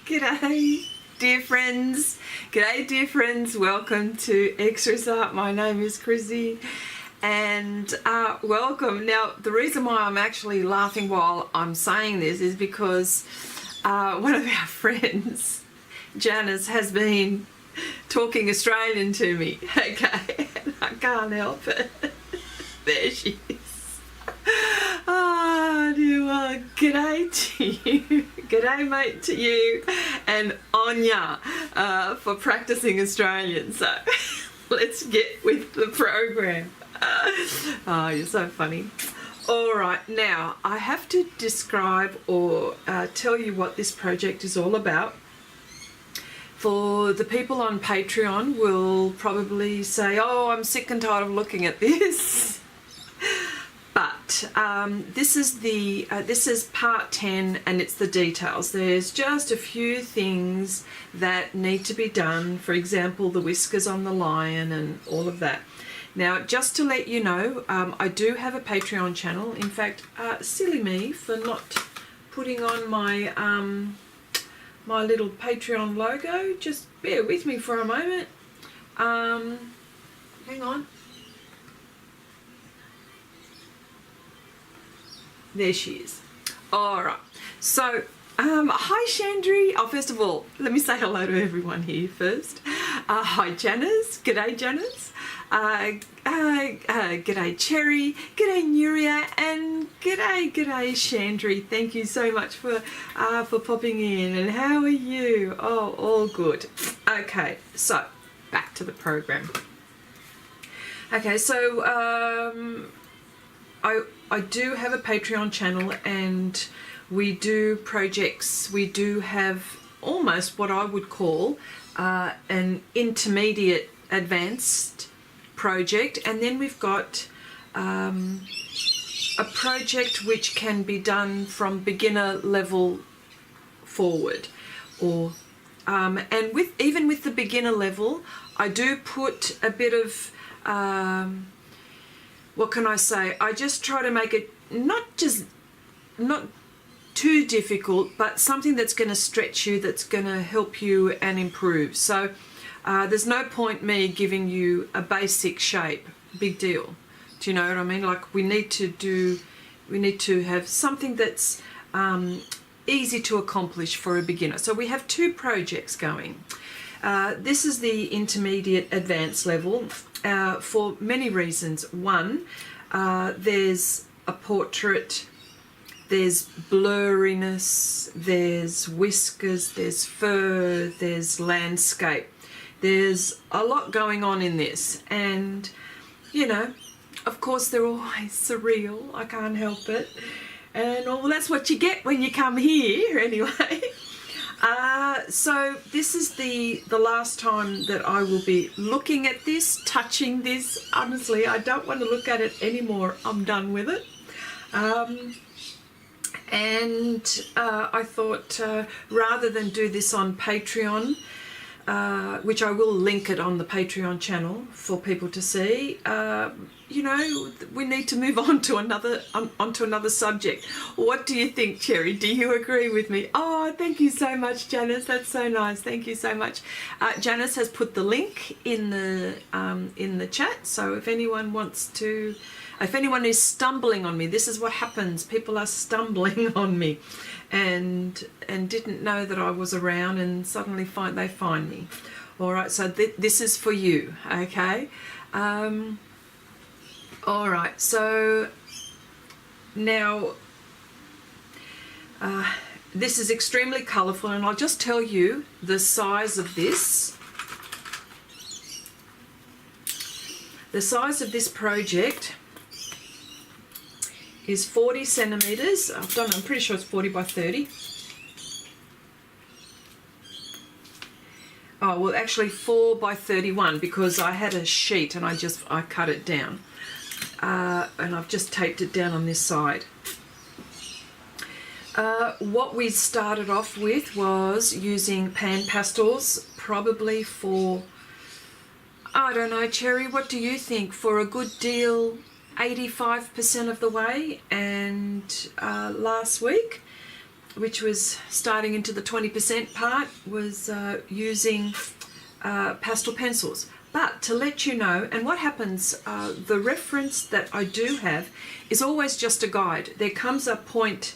G'day, dear friends. G'day, dear friends. Welcome to Xrissart. My name is Chrissy, and welcome. Now, the reason why I'm actually laughing while I'm saying this is because one of our friends, Janice, has been talking Australian to me. Okay, and I can't help it. There she is. Oh, dear, well, g'day to you, g'day mate to you, and Anya for practicing Australian. So let's get with the program. Oh, you're so funny. All right, now I have to describe or tell you what this project is all about. For the people on Patreon will probably say, oh, I'm sick and tired of looking at this. But this is part 10, and it's the details. There's just a few things that need to be done. For example, the whiskers on the lion and all of that. Now, just to let you know, I do have a Patreon channel. In fact, silly me for not putting on my my little Patreon logo. Just bear with me for a moment. Hang on. There she is. All right. So, hi Chandri. Oh, first of all, let me say hello to everyone here first. Hi Janice. G'day Janice. G'day Cherry. G'day Nuria. And g'day Chandri. Thank you so much for popping in. And how are you? Oh, all good. Okay. So, back to the program. Okay. So, I do have a Patreon channel, and we do projects. We do have almost what I would call an intermediate advanced project, and then we've got a project which can be done from beginner level forward, or and even with the beginner level, I do put a bit of what can I say? I just try to make it not too difficult, but something that's going to stretch you, that's going to help you and improve. So there's no point me giving you a basic shape. Big deal. Do you know what I mean? Like we need to have something that's easy to accomplish for a beginner. So we have two projects going. This is the intermediate advanced level for many reasons. One, there's a portrait, there's blurriness, there's whiskers, there's fur, there's landscape. There's a lot going on in this, and you know, of course they're always surreal. I can't help it. And well, that's what you get when you come here anyway. So this is the last time that I will be looking at this, touching this. Honestly, I don't want to look at it anymore. I'm done with it. I thought rather than do this on Patreon, which I will link it on the Patreon channel for people to see, you know, we need to move on to another subject. What do you think, Cherry? Do you agree with me? Oh, thank you so much, Janice. That's so nice. Thank you so much. Janice has put the link in the chat. So if anyone is stumbling on me, this is what happens. People are stumbling on me, and didn't know that I was around, and suddenly they find me. All right. So this is for you. Okay. All right, so now this is extremely colourful, and I'll just tell you the size of this. The size of this project is 40 centimetres. I'm pretty sure it's 40 by 30. Oh, well, actually 4 by 31, because I had a sheet and I cut it down. And I've just taped it down on this side. What we started off with was using PanPastels, probably for, I don't know, Cherry, what do you think? For a good deal, 85% of the way. And last week which was starting into the 20% part, was using pastel pencils. But to let you know, and what happens, the reference that I do have is always just a guide. There comes a point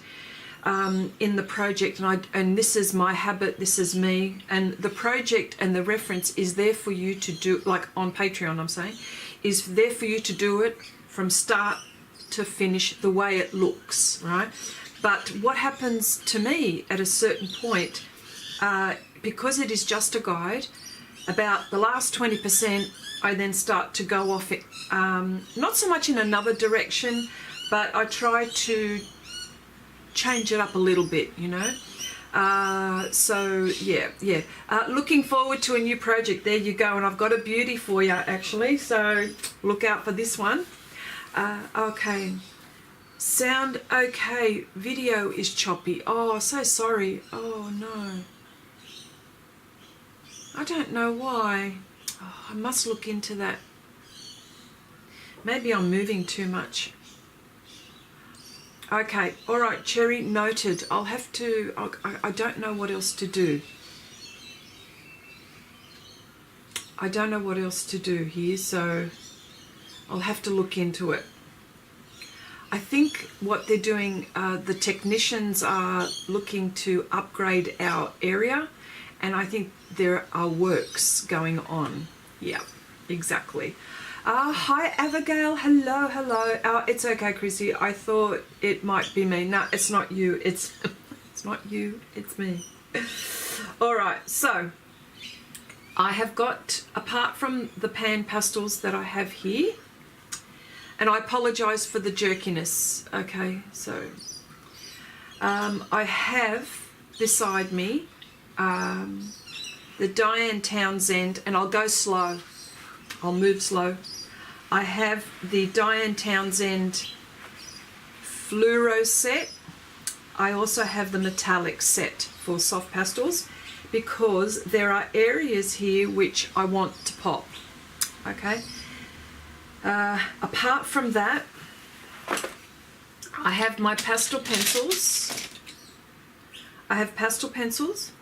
in the project, and this is my habit, this is me, and the project and the reference is there for you to do, like on Patreon I'm saying, is there for you to do it from start to finish the way it looks, right? But what happens to me at a certain point, because it is just a guide, about the last 20% I then start to go off it, not so much in another direction, but I try to change it up a little bit, you know. So yeah. Looking forward to a new project. There you go, and I've got a beauty for you actually, so look out for this one. Okay, sound okay, video is choppy. Oh, so sorry. Oh no, I don't know why. Oh, I must look into that. Maybe I'm moving too much. Okay, all right, Cherry, noted. I'll have to, I don't know what else to do. I don't know what else to do here, so I'll have to look into it. I think what they're doing, the technicians are looking to upgrade our area, and I think there are works going on. Yeah, exactly. Hi Abigail, hello. It's okay, Chrissy. I thought it might be me. No, it's not you. It's not you. It's me. All right. So I have got, apart from the PanPastels that I have here, and I apologise for the jerkiness. Okay, so I have beside me the Diane Townsend, and I'll go slow. I'll move slow. I have the Diane Townsend fluoro set. I also have the metallic set for soft pastels, because there are areas here which I want to pop. Okay. Apart from that, I have my pastel pencils. I have pastel pencils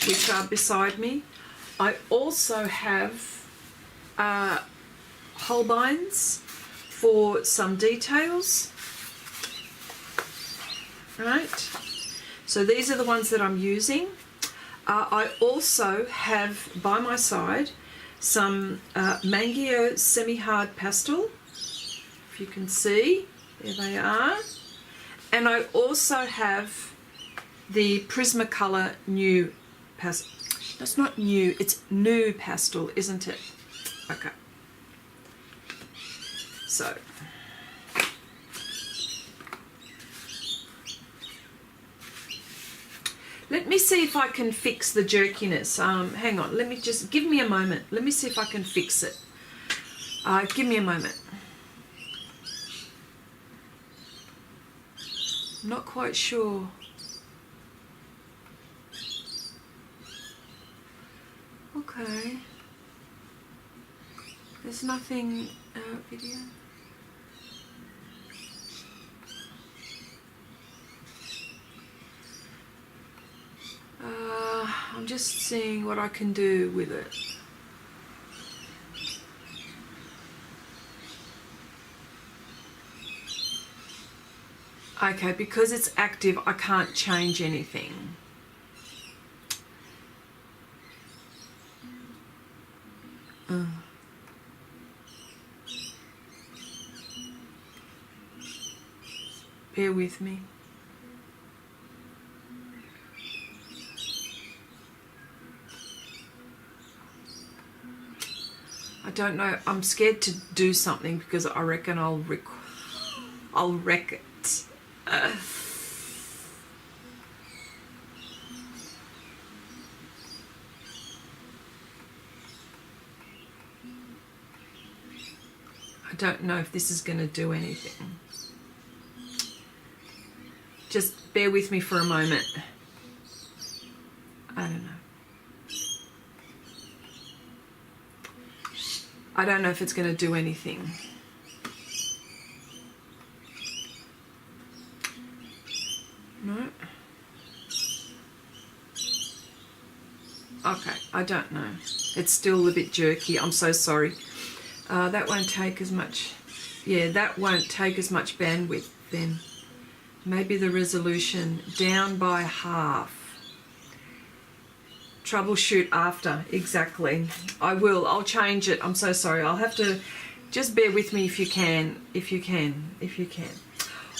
which are beside me. I also have Holbeins for some details, right? So these are the ones that I'm using. I also have by my side some Mangio semi-hard pastel, if you can see, there they are. And I also have the Prismacolor new pastel. That's not new, it's new pastel, isn't it? Okay. So let me see if I can fix the jerkiness. Hang on, let me just, give me a moment. Let me see if I can fix it. Give me a moment. Not quite sure. Okay. There's nothing, video. I'm just seeing what I can do with it. Okay, because it's active, I can't change anything. Bear with me. I don't know. I'm scared to do something because I reckon I'll wreck it. I don't know if this is going to do anything. Just bear with me for a moment. I don't know. I don't know if it's going to do anything. No. Okay, I don't know. It's still a bit jerky. I'm so sorry. That won't take as much. Yeah, that won't take as much bandwidth then. Maybe the resolution down by half. Troubleshoot after. Exactly. I will. I'll change it. I'm so sorry. I'll have to just bear with me if you can. If you can.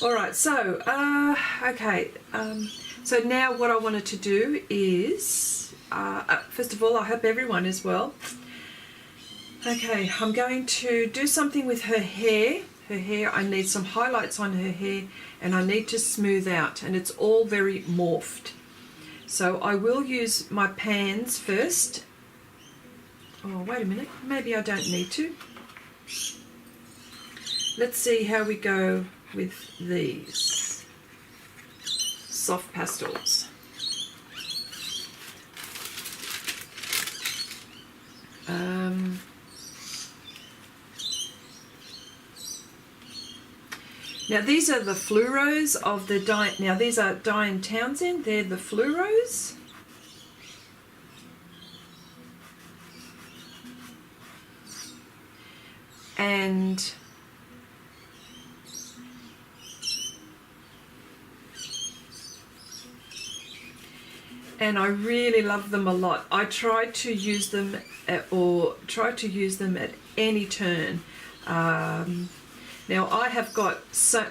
All right. So, okay. So now what I wanted to do is, first of all, I hope everyone is well. Okay, I'm going to do something with her hair. Her hair, I need some highlights on her hair and I need to smooth out, and it's all very morphed. So I will use my pans first. Oh, wait a minute. Maybe I don't need to. Let's see how we go with these soft pastels. Now these are the fluoros of the now these are Diane Townsend. They're the fluoros. And I really love them a lot. I try to use them at any turn. Now I have got,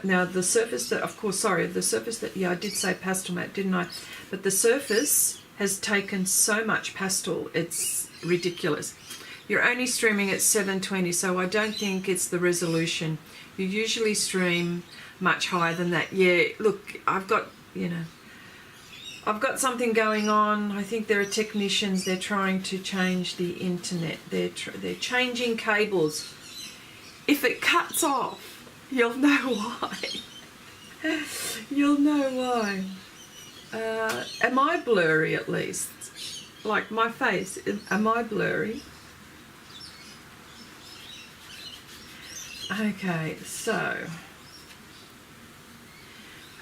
now the surface that, of course, sorry, the surface that, yeah, I did say Pastelmat, didn't I? But the surface has taken so much pastel, it's ridiculous. You're only streaming at 720, so I don't think it's the resolution. You usually stream much higher than that. Yeah, look, I've got, you know, I've got something going on. I think there are technicians, they're trying to change the internet. They're changing cables. If it cuts off, you'll know why. You'll know why. Am I blurry at least? Like my face, am I blurry? Okay, so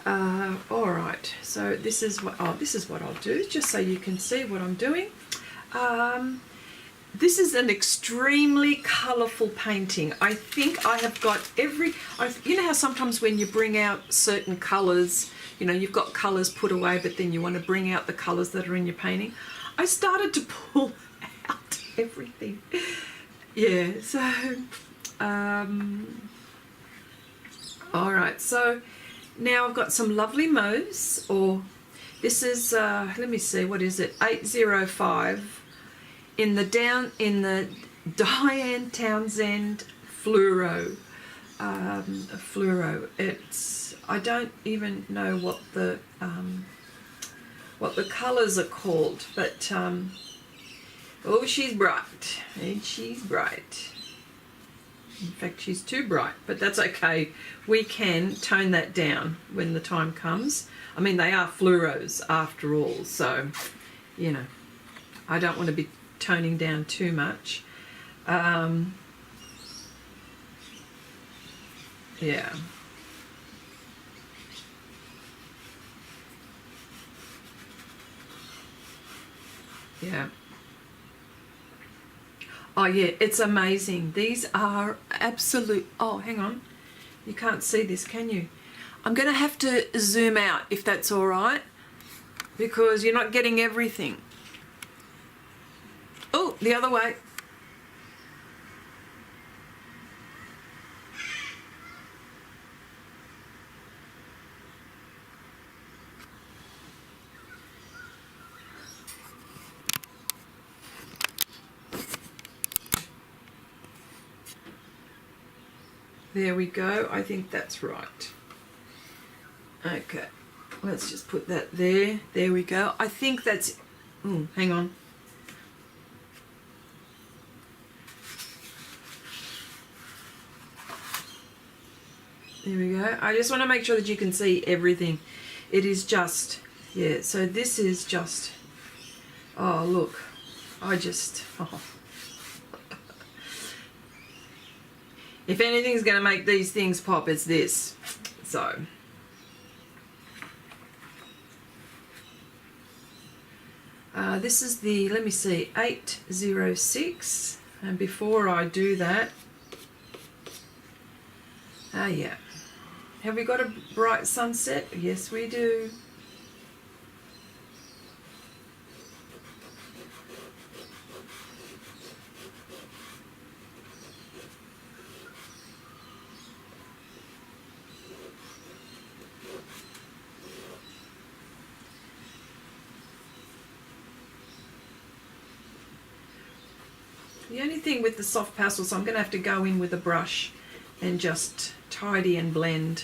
all right, so this is what I'll do, just so you can see what I'm doing. This is an extremely colourful painting. I think I have got you know how sometimes when you bring out certain colours, you know, you've got colours put away, but then you want to bring out the colours that are in your painting. I started to pull out everything. Yeah, so, all right, so now I've got some lovely mauves, or this is, let me see, what is it, 805. In the Diane Townsend fluoro, it's, I don't even know what the colours are called, but oh, she's bright, and she's bright. In fact, she's too bright, but that's okay. We can tone that down when the time comes. I mean, they are fluoros after all, so you know, I don't want to be toning down too much. Yeah. Yeah. Oh yeah, it's amazing. These are absolute, oh hang on, you can't see this, can you? I'm gonna have to zoom out if that's all right, because you're not getting everything. Oh, the other way. There we go. I think that's right. Okay. Let's just put that there. There we go. I think that's, oh, hang on. There we go. I just want to make sure that you can see everything. It is just, yeah, so this is just, oh, look. I just, oh. If anything's going to make these things pop, it's this. So, This is the, let me see, 806. And before I do that, yeah. Have we got a bright sunset? Yes, we do. The only thing with the soft pastels, I'm going to have to go in with a brush and just tidy and blend.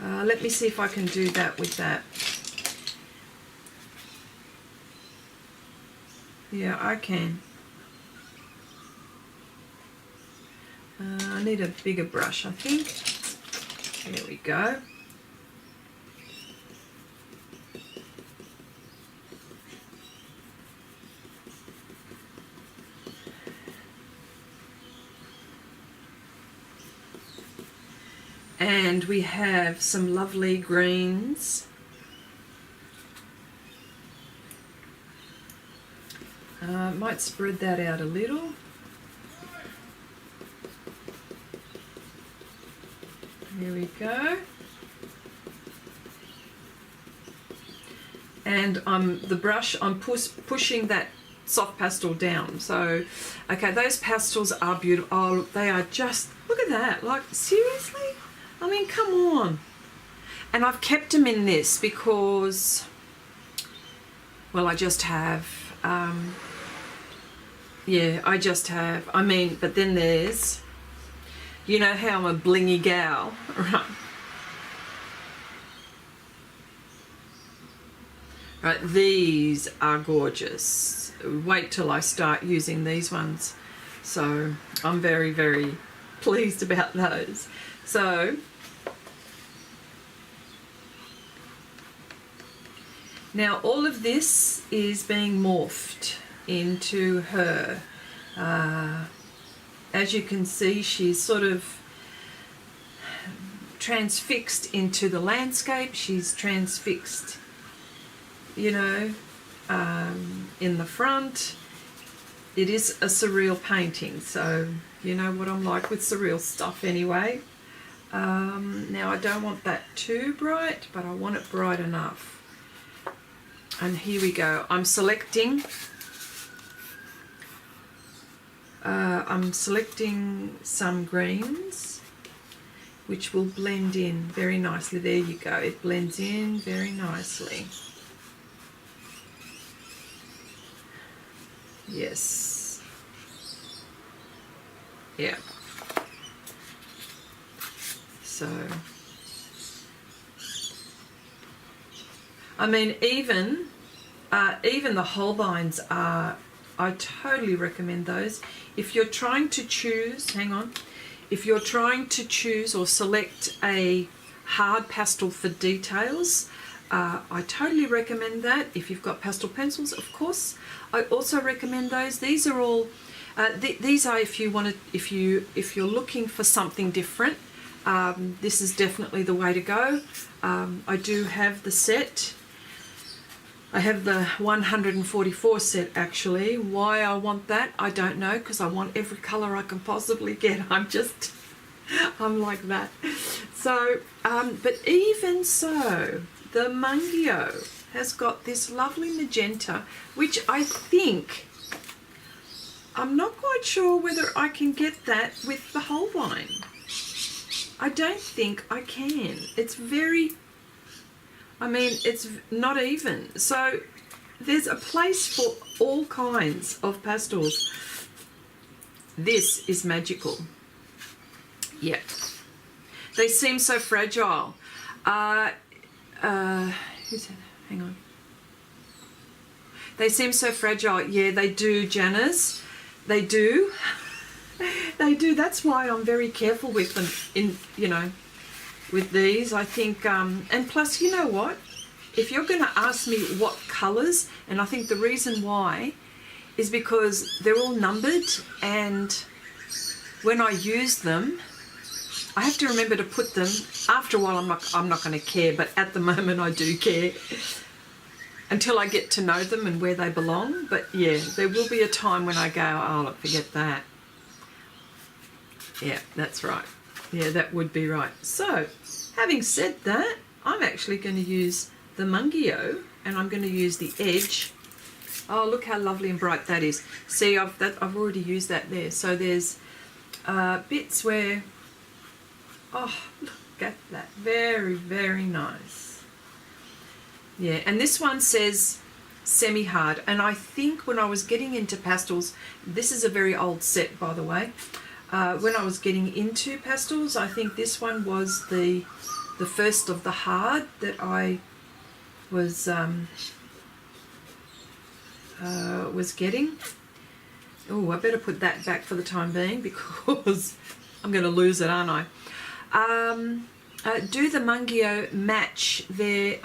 Let me see if I can do that with that. Yeah, I can. I need a bigger brush, I think. There we go. And we have some lovely greens. Might spread that out a little. There we go. And the brush, I'm pushing that soft pastel down. So, okay, those pastels are beautiful. Oh, they are just, look at that. Like, seriously? I mean, come on. And I've kept them in this because, well, I just have. Yeah, I just have. I mean, but then there's, you know how I'm a blingy gal, right? Right, these are gorgeous. Wait till I start using these ones. So I'm very, very pleased about those. So now all of this is being morphed into her. As you can see, she's sort of transfixed into the landscape. She's transfixed, you know, in the front. It is a surreal painting, so you know what I'm like with surreal stuff anyway. Now I don't want that too bright, but I want it bright enough. And here we go. I'm selecting some greens which will blend in very nicely. There you go. It blends in very nicely. Yes. Yeah. So, I mean, even the Holbeins are, I totally recommend those. If you're trying to choose, hang on, if you're trying to choose or select a hard pastel for details, I totally recommend that. If you've got pastel pencils, of course, I also recommend those. These are all, these are if you want to, if you're looking for something different. This is definitely the way to go. I do have the set. I have the 144 set actually. Why I want that, I don't know, because I want every colour I can possibly get. I'm like that. So, but even so, the Mungio has got this lovely magenta, which I think, I'm not quite sure whether I can get that with the Holbein. I don't think I can. It's very, I mean, it's not even. So there's a place for all kinds of pastels. This is magical. Yeah. They seem so fragile. Who's that? Hang on. They seem so fragile. Yeah, they do, Janice. They do. They do. That's why I'm very careful with them. In, you know, with these, I think. And plus, you know what? If you're going to ask me what colours, and I think the reason why is because they're all numbered, and when I use them, I have to remember to put them. After a while, I'm not going to care, but at the moment, I do care. until I get to know them and where they belong. But yeah, there will be a time when I go, oh, look, forget that. Yeah, that's right. Yeah, that would be right. So, having said that, I'm actually going to use the Mungio, and I'm going to use the edge. Oh, look how lovely and bright that is. See, I've already used that there. So there's bits where, oh, look at that. Very, very nice. Yeah, and this one says semi-hard. And I think when I was getting into pastels, this is a very old set, by the way. When I was getting into pastels, I think this one was the first of the hard that I was getting. Oh, I better put that back for the time being because I'm going to lose it, aren't I? Do the Mungio match their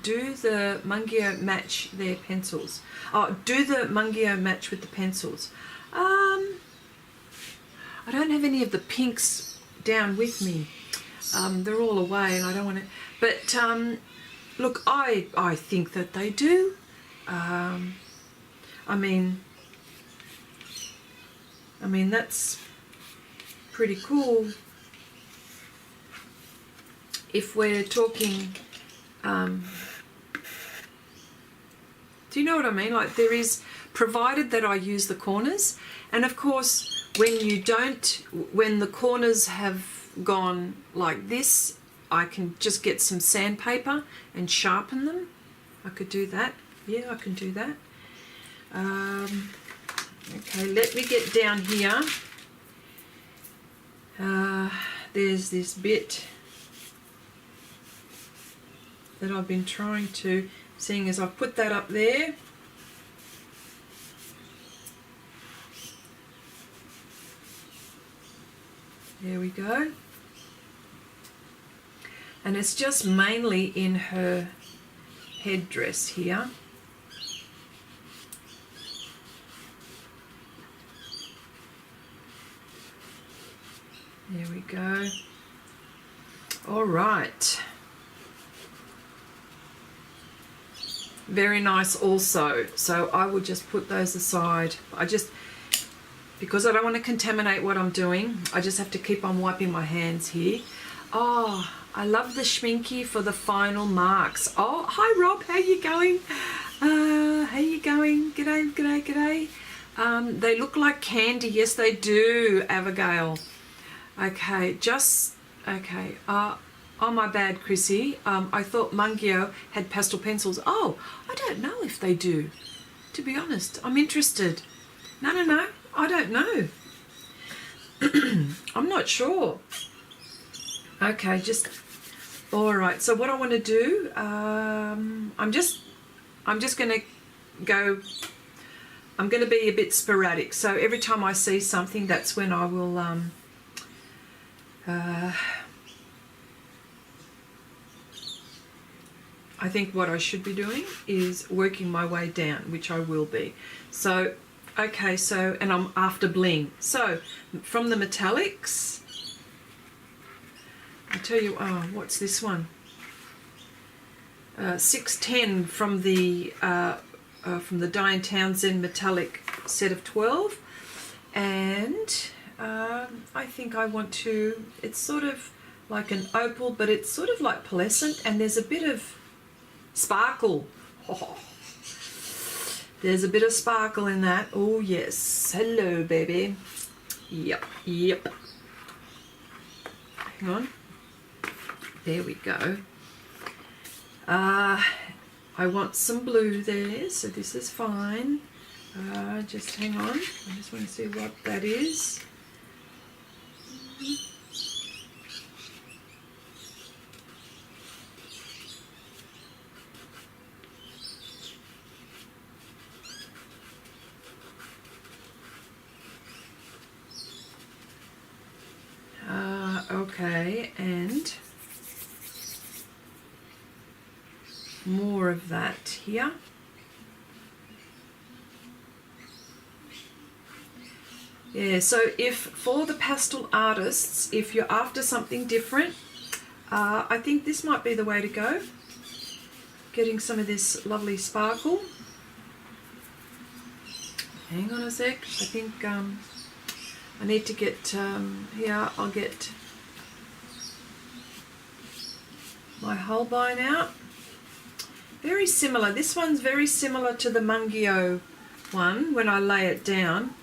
do the Mungio match their pencils? Oh, do the Mungio match with the pencils? I don't have any of the pinks down with me. They're all away and I don't want to, but look, I think that they do. I mean that's pretty cool. If we're talking, do you know what I mean? Like there is, provided that I use the corners, and of course when you don't, when the corners have gone like this, I can just get some sandpaper and sharpen them. I could do that. Yeah, I can do that. Okay, let me get down here. There's this bit that I've been trying to, seeing as I've put that up there. There we go. And it's just mainly in her headdress here. There we go. All right. Very nice also. So I will just put those aside. Because I don't want to contaminate what I'm doing, I just have to keep on wiping my hands here. Oh, I love the schminky for the final marks. Oh, hi Rob, how you going? How you going? G'day, g'day, g'day. They look like candy. Yes, they do, Abigail. Okay, okay. Oh, my bad, Chrissy. I thought Mungio had pastel pencils. Oh, I don't know if they do. To be honest, I'm interested. No. I don't know. I'm not sure. Okay, just all right. So what I want to do, I'm just going to go. I'm going to be a bit sporadic. So every time I see something, that's when I will. I think what I should be doing is working my way down, which I will be. So. Okay, so, and I'm after bling. So, from the metallics, I'll tell you, oh, what's this one? 610 from the Diane Townsend metallic set of 12. And I think I want to, it's sort of like an opal, but it's sort of like pearlescent, and there's a bit of sparkle. Oh. There's a bit of sparkle in that. Oh, yes. Hello, baby. Yep. Hang on. There we go. I want some blue there, so this is fine. Just hang on. I just want to see what that is. Okay, and more of that here. Yeah, so if for the pastel artists, if you're after something different, I think this might be the way to go. getting some of this lovely sparkle. Hang on a sec. I think I need to get here. I'll get my Holbein out. Very similar. This one's very similar to the Mungio one when I lay it down,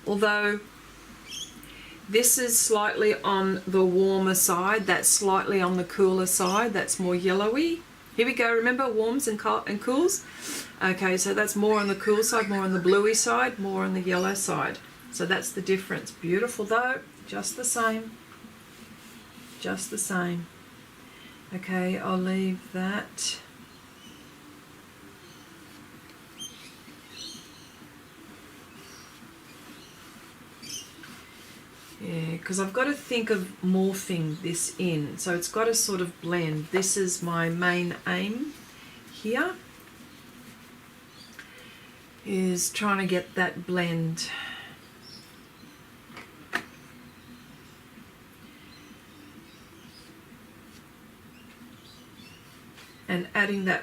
although this is slightly on the warmer side, that's slightly on the cooler side, that's more yellowy. Here we go, remember warms and cools? Okay, so that's more on the cool side, more on the bluey side, more on the yellow side. So that's the difference. Beautiful though, just the same. Just the same. Okay, I'll leave that. Yeah, because I've got to think of morphing this in, so it's got to sort of blend. This is my main aim here, is trying to get that blend. And adding that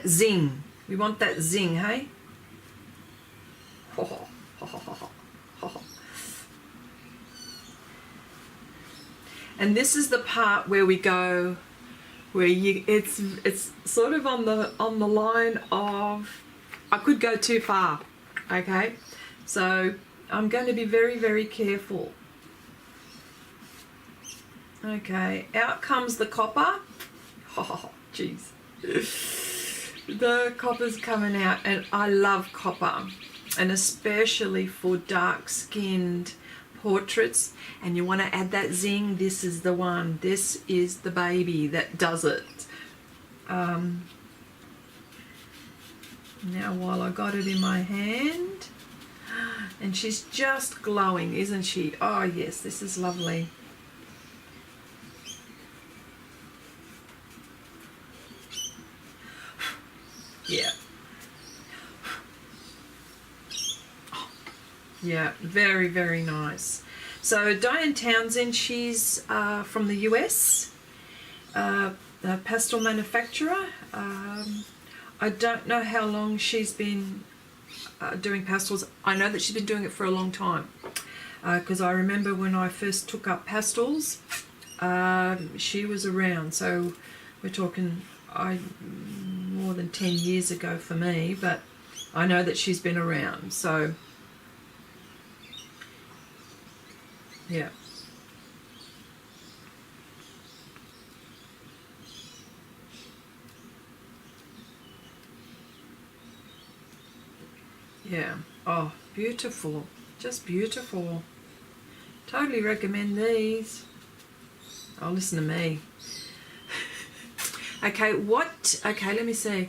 zing. We want that zing, hey? Ho, ho, ho, ho, ho, ho, ho. And this is the part where we go, where it's sort of on the line of, I could go too far, okay? So I'm going to be very, very careful. Okay, out comes the copper. Oh, jeez. The copper's coming out, and I love copper, and especially for dark-skinned portraits, and you want to add that zing. This is the one. This is the baby that does it. Now while I got it in my hand, and she's just glowing, isn't she? Oh yes, this is lovely. Yeah. Yeah, very, very nice. So Diane Townsend, she's from the US, a pastel manufacturer. I don't know how long she's been doing pastels. I know that she's been doing it for a long time, because I remember when I first took up pastels, she was around. So we're talking more than 10 years ago for me, but I know that she's been around. So yeah. Yeah. Oh, beautiful. Just beautiful. Totally recommend these. Oh, listen to me. Okay, okay, let me see.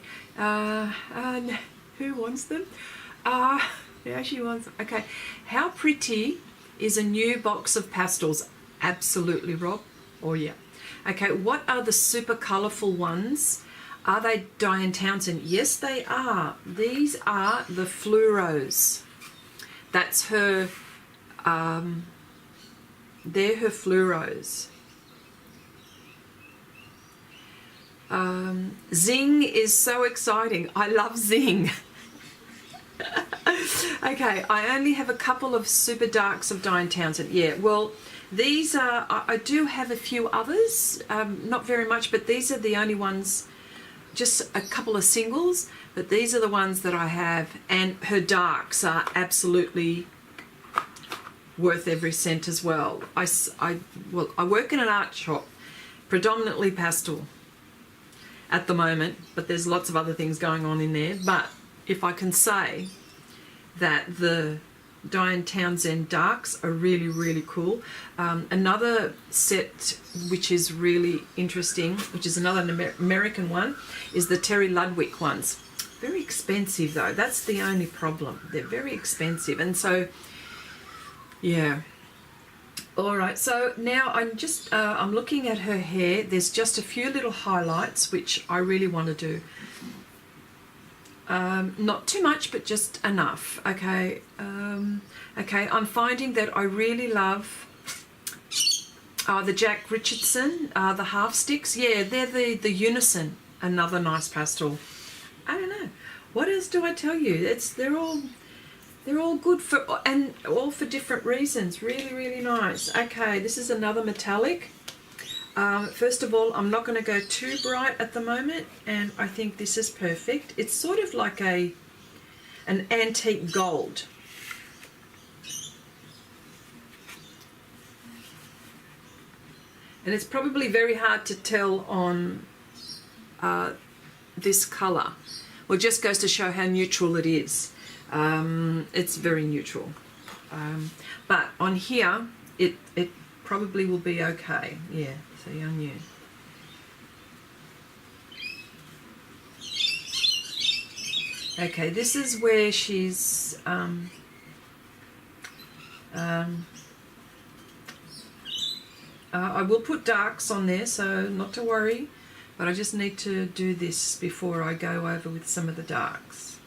Who wants them? Yeah, she wants them. Okay, how pretty is a new box of pastels? Absolutely, Rob. Oh, yeah. Okay, what are the super colourful ones? Are they Diane Townsend? Yes, they are. These are the fluoros. That's her, they're her fluoros. Zing is so exciting. I love zing. Okay, I only have a couple of super darks of Diane Townsend. Yeah, well, these are, I do have a few others, not very much, but these are the only ones, just a couple of singles, but these are the ones that I have, and her darks are absolutely worth every cent as well. Well, I work in an art shop, predominantly pastel at the moment, but there's lots of other things going on in there. But if I can say that the Diane Townsend darks are really, really cool. Another set which is really interesting, which is another American one, is the Terry Ludwig ones. Very expensive though, that's the only problem. They're very expensive, and so, yeah. All right, so now I'm looking at her hair. There's just a few little highlights which I really want to do. Not too much, but just enough. Okay. Okay, I'm finding that I really love the Jack Richardson, the half sticks. Yeah, they're the unison. another nice pastel. I don't know. What else do I tell you? They're all good for, and all for different reasons. Really, really nice. Okay, this is another metallic. First of all, I'm not going to go too bright at the moment, and I think this is perfect. It's sort of like an antique gold. And it's probably very hard to tell on this colour. Well, it just goes to show how neutral it is. It's very neutral. But on here, it probably will be okay. Yeah, so I knew. Okay, this is where she's I will put darks on there, so not to worry, but I just need to do this before I go over with some of the darks.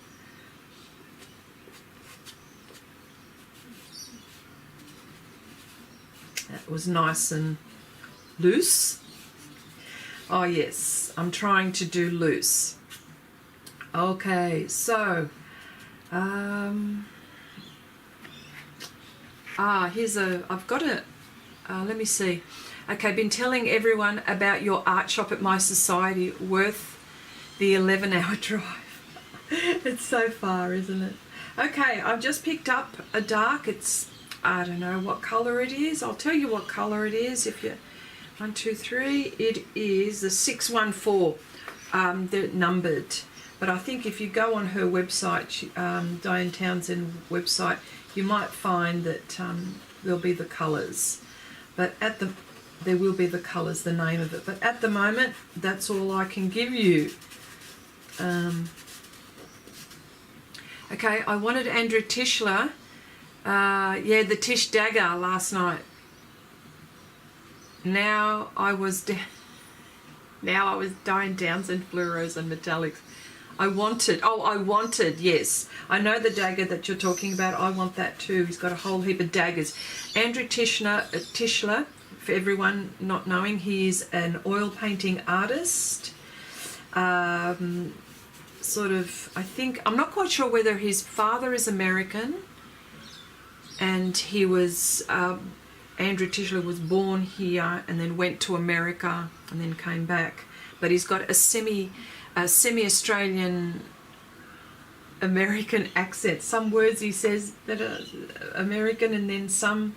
That was nice and loose. Oh yes, I'm trying to do loose. Okay, so I've got a let me see. Okay, been telling everyone about your art shop at my society, worth the 11-hour drive. It's so far, isn't it? Okay, I've just picked up a dark. It's, I don't know what colour it is. I'll tell you what colour it is. If you 1, 2, 3, it is the 614. They're numbered, but I think if you go on her website, Diane Townsend website, you might find that there'll be the colours. But there will be the colours, the name of it. But at the moment, that's all I can give you. Okay, I wanted Andrew Tischler. Yeah, the Tish Dagger last night. Now I was Diane Townsend fluoros and metallics. I wanted, yes. I know the dagger that you're talking about. I want that too. He's got a whole heap of daggers. Andrew Tischler, for everyone not knowing, he is an oil painting artist. Sort of, I think, I'm not quite sure whether his father is American, and he was, Andrew Tischler was born here and then went to America and then came back. But he's got a semi-Australian American accent. Some words he says that are American and then some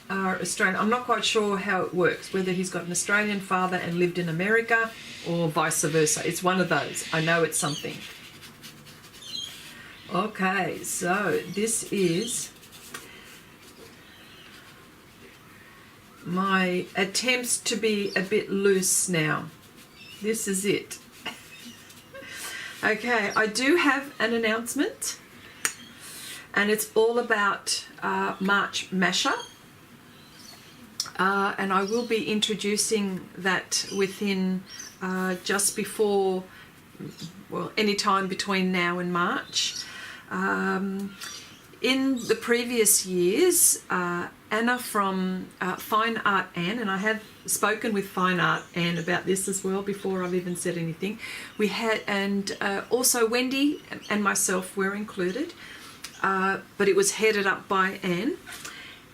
are Australian. I'm not quite sure how it works, whether he's got an Australian father and lived in America or vice versa. It's one of those. I know it's something. Okay, so this is my attempts to be a bit loose now. This is it. Okay, I do have an announcement, and it's all about March Mashup, and I will be introducing that within just before, well, any time between now and March. In the previous years, Anna from Fine Art Anne, and I have spoken with Fine Art Anne about this as well before I've even said anything. We had, and also Wendy and myself were included, but it was headed up by Anne.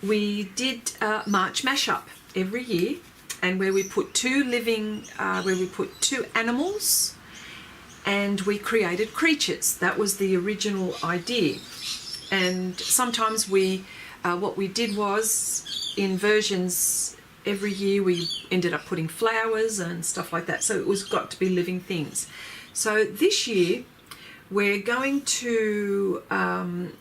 We did March Mashup every year, and where we put two animals, and we created creatures. That was the original idea. And sometimes what we did was, in versions every year, we ended up putting flowers and stuff like that. So it was got to be living things. So this year, we're going to, Anne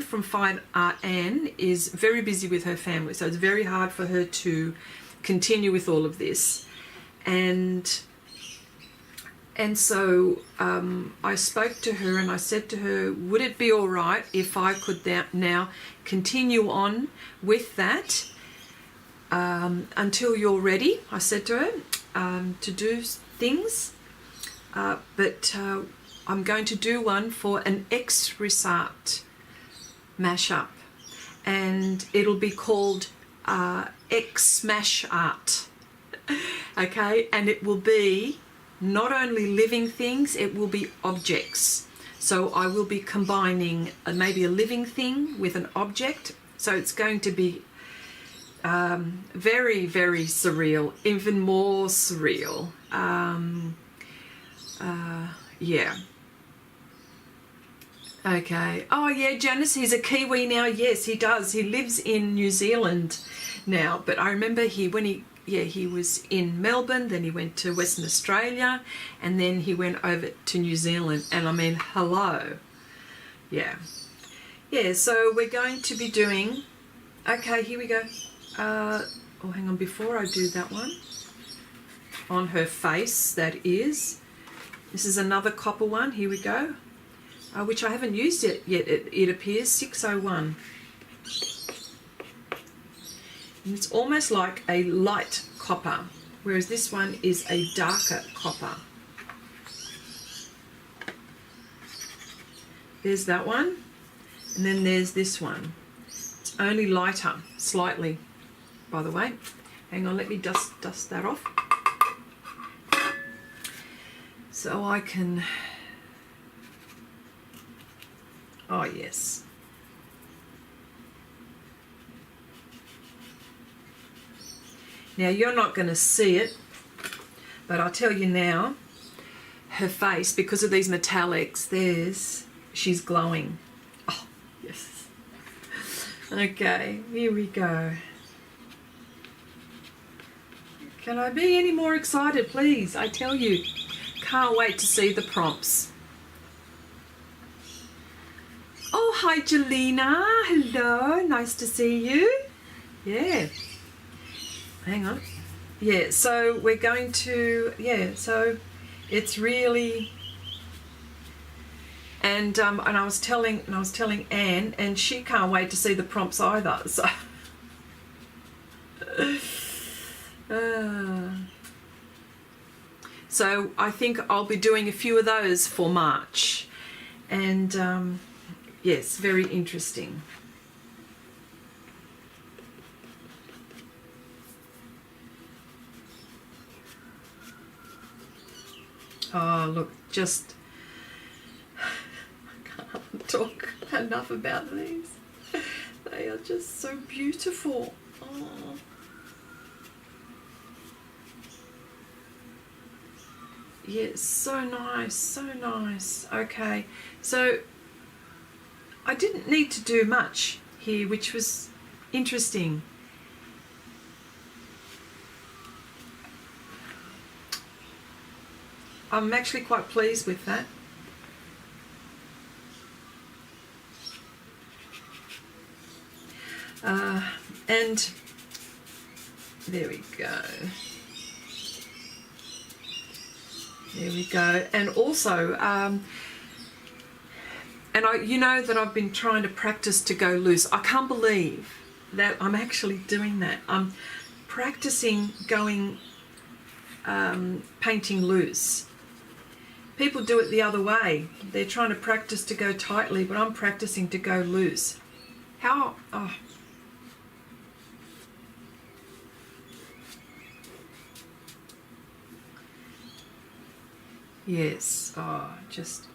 from Fine Art Anne is very busy with her family. So it's very hard for her to continue with all of this. And so I spoke to her and I said to her, would it be all right if I could now continue on with that until you're ready, I said to her, to do things. But I'm going to do one for an Xrissart mashup, and it'll be called X Smash Art. Okay, and it will be not only living things, it will be objects. So I will be combining maybe a living thing with an object. So it's going to be very, very surreal, even more surreal. Yeah. Okay. Oh, yeah, Janice, he's a Kiwi now. Yes, he does. He lives in New Zealand now. But I remember he was in Melbourne, then he went to Western Australia, and then he went over to New Zealand. And I mean, hello. Yeah. Yeah, so we're going to be doing... Okay, here we go. Oh, hang on, before I do that one. On her face, that is. This is another copper one. Here we go. Which I haven't used it yet. It appears 601. And it's almost like a light copper, whereas this one is a darker copper. There's that one, and then there's this one. It's only lighter, slightly, by the way. Hang on, let me dust that off. So I can... Oh, yes. Now, you're not going to see it, but I'll tell you now, her face, because of these metallics, she's glowing. Oh, yes. Okay, here we go. Can I be any more excited, please? I tell you, can't wait to see the prompts. Oh, hi, Jelena. Hello, nice to see you. Yeah. Hang on. Yeah, so we're going to, so it's really, and I was telling Anne, and she can't wait to see the prompts either. So, so I think I'll be doing a few of those for March, and yes, very interesting. Oh, look, just... I can't talk enough about these. They are just so beautiful. Oh. Yes, so nice, so nice. Okay, so I didn't need to do much here, which was interesting. I'm actually quite pleased with that. And there we go. There we go. And also, and you know that I've been trying to practice to go loose. I can't believe that I'm actually doing that. I'm practicing going, painting loose. People do it the other way. They're trying to practice to go tightly, but I'm practicing to go loose. How? Oh. Yes. Oh, just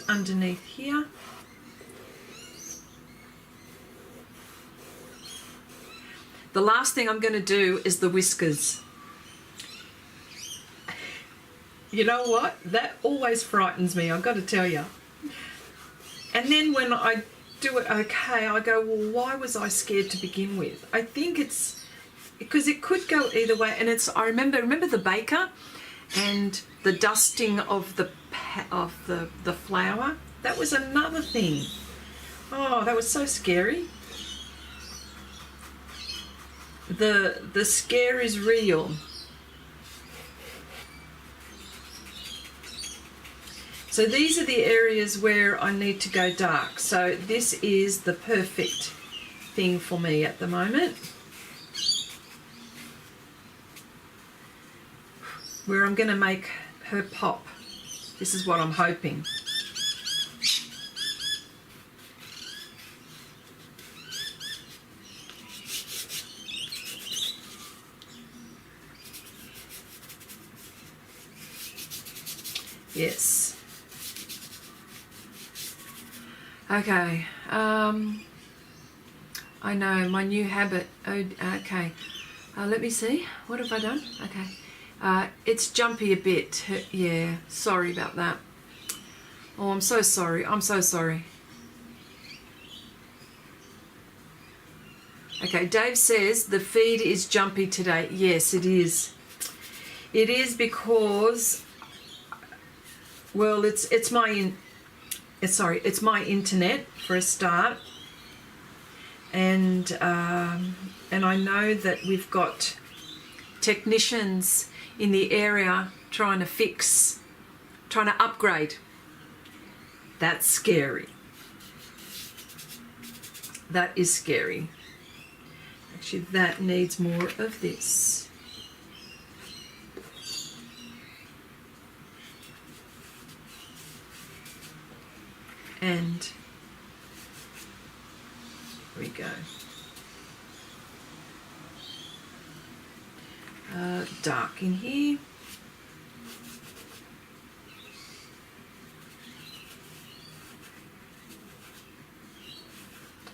underneath here. The last thing I'm going to do is the whiskers. You know what? That always frightens me, I've got to tell you. And then when I do it okay, I go, well, why was I scared to begin with? I think it's because it could go either way. And it's, I remember the baker and the dusting of the flour. That was another thing. Oh, that was so scary. The scare is real. So these are the areas where I need to go dark. So this is the perfect thing for me at the moment. Where I'm going to make her pop. This is what I'm hoping. Yes. Okay. I know, my new habit. Oh, okay. Let me see. What have I done? Okay. It's jumpy a bit. Yeah, sorry about that. Oh, I'm so sorry. I'm so sorry. Okay, Dave says the feed is jumpy today. Yes, it is. It is because, well, it's my internet for a start, and I know that we've got technicians in the area trying to upgrade. That's scary. That is scary. Actually, that needs more of this. And here we go. Dark in here.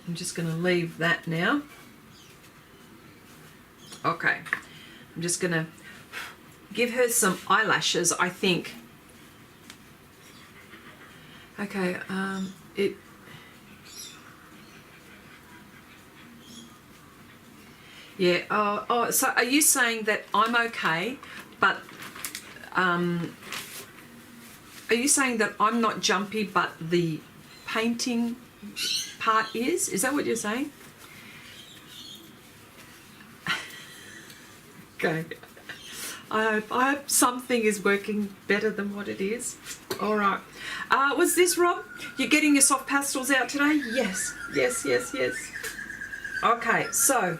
I'm just going to leave that now. Okay, I'm just going to give her some eyelashes, I think. Okay, yeah, oh, so are you saying that I'm okay, but, are you saying that I'm not jumpy, but the painting part is? Is that what you're saying? Okay. I hope something is working better than what it is. All right. What's this, Rob? You're getting your soft pastels out today? Yes. Yes, yes, yes. Okay, so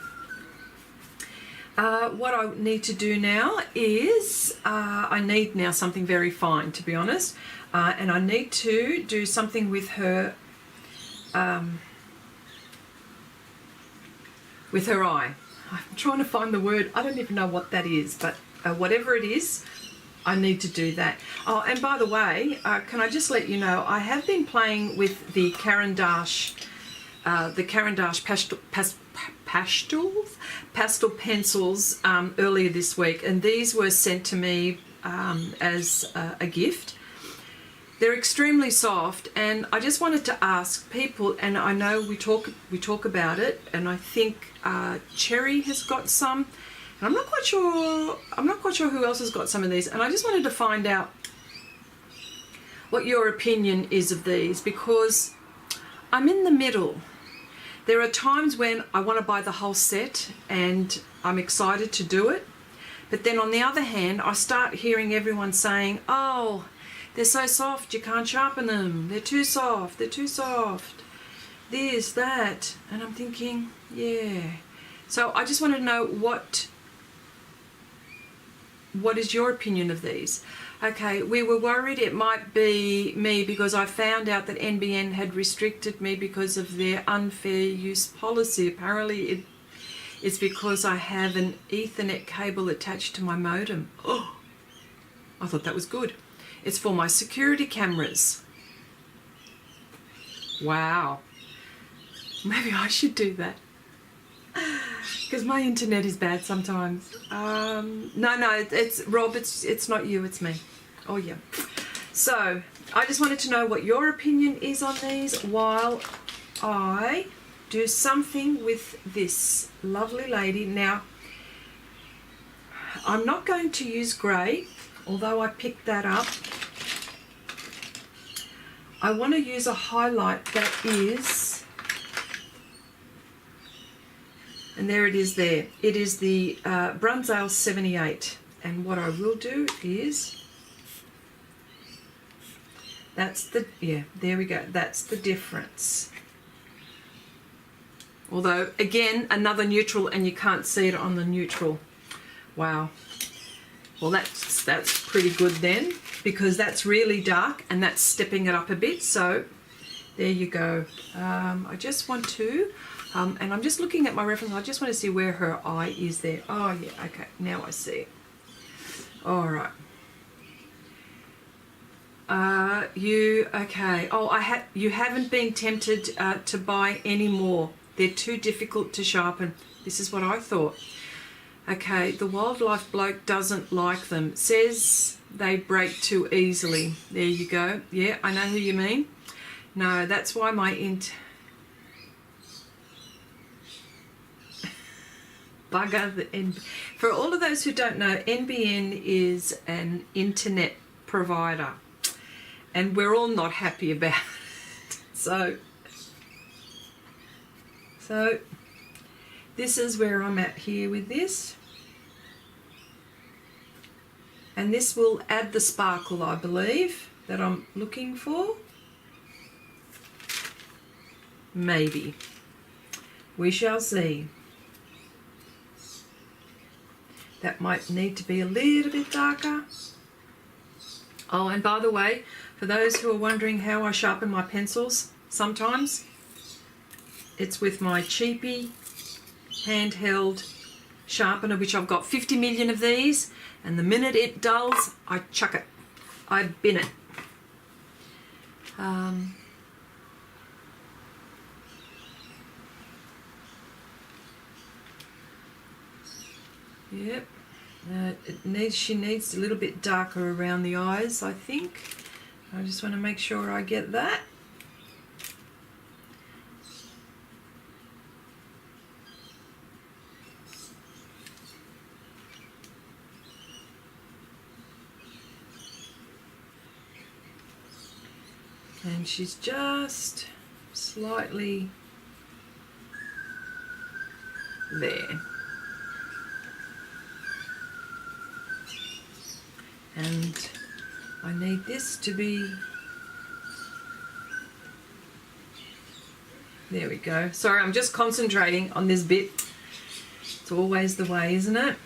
what I need to do now is I need now something very fine, to be honest. And I need to do something with her eye. I'm trying to find the word. I don't even know what that is, but whatever it is, I need to do that. Oh, and by the way, can I just let you know, I have been playing with the Caran d'Ache pastel pencils earlier this week, and these were sent to me as a gift. They're extremely soft, and I just wanted to ask people, and I know we talk about it, and I think Cherry has got some, and I'm not quite sure who else has got some of these, and I just wanted to find out what your opinion is of these, because I'm in the middle. There are times when I want to buy the whole set and I'm excited to do it, but then on the other hand, I start hearing everyone saying, oh, they're so soft, you can't sharpen them. They're too soft. They're too soft. This, that. And I'm thinking, yeah. So I just want to know what is your opinion of these? Okay, we were worried it might be me because I found out that NBN had restricted me because of their unfair use policy. Apparently it's because I have an Ethernet cable attached to my modem. Oh, I thought that was good. It's for my security cameras. Wow. Maybe I should do that. Because my internet is bad sometimes. No, it's Rob, it's not you, it's me. Oh yeah. So, I just wanted to know what your opinion is on these while I do something with this lovely lady. Now, I'm not going to use grey, although I picked that up. I want to use a highlight that is, and there it is there. It is the Bruynzeel 78. And what I will do is, there we go. That's the difference. Although, again, another neutral, and you can't see it on the neutral. Wow. Well, that's pretty good then, because that's really dark and that's stepping it up a bit. So there you go. I just want to, and I'm just looking at my reference. I just want to see where her eye is there. Oh yeah, okay, now I see it. All right. Okay. Oh, you haven't been tempted to buy any more. They're too difficult to sharpen. This is what I thought. Okay, the wildlife bloke doesn't like them. Says they break too easily. There you go. Yeah, I know who you mean. No, that's why my bugger the for all of those who don't know, NBN is an internet provider, and we're all not happy about it. So this is where I'm at here with this, and this will add the sparkle, I believe, that I'm looking for. Maybe we shall see. That might need to be a little bit darker. Oh, and by the way, for those who are wondering how I sharpen my pencils, sometimes it's with my cheapy handheld sharpener, which I've got 50 million of these, and the minute it dulls, I chuck it. I bin it. Yep. She needs a little bit darker around the eyes, I think. I just want to make sure I get that. And she's just slightly there. And I need this to be, there we go. Sorry, I'm just concentrating on this bit. It's always the way, isn't it?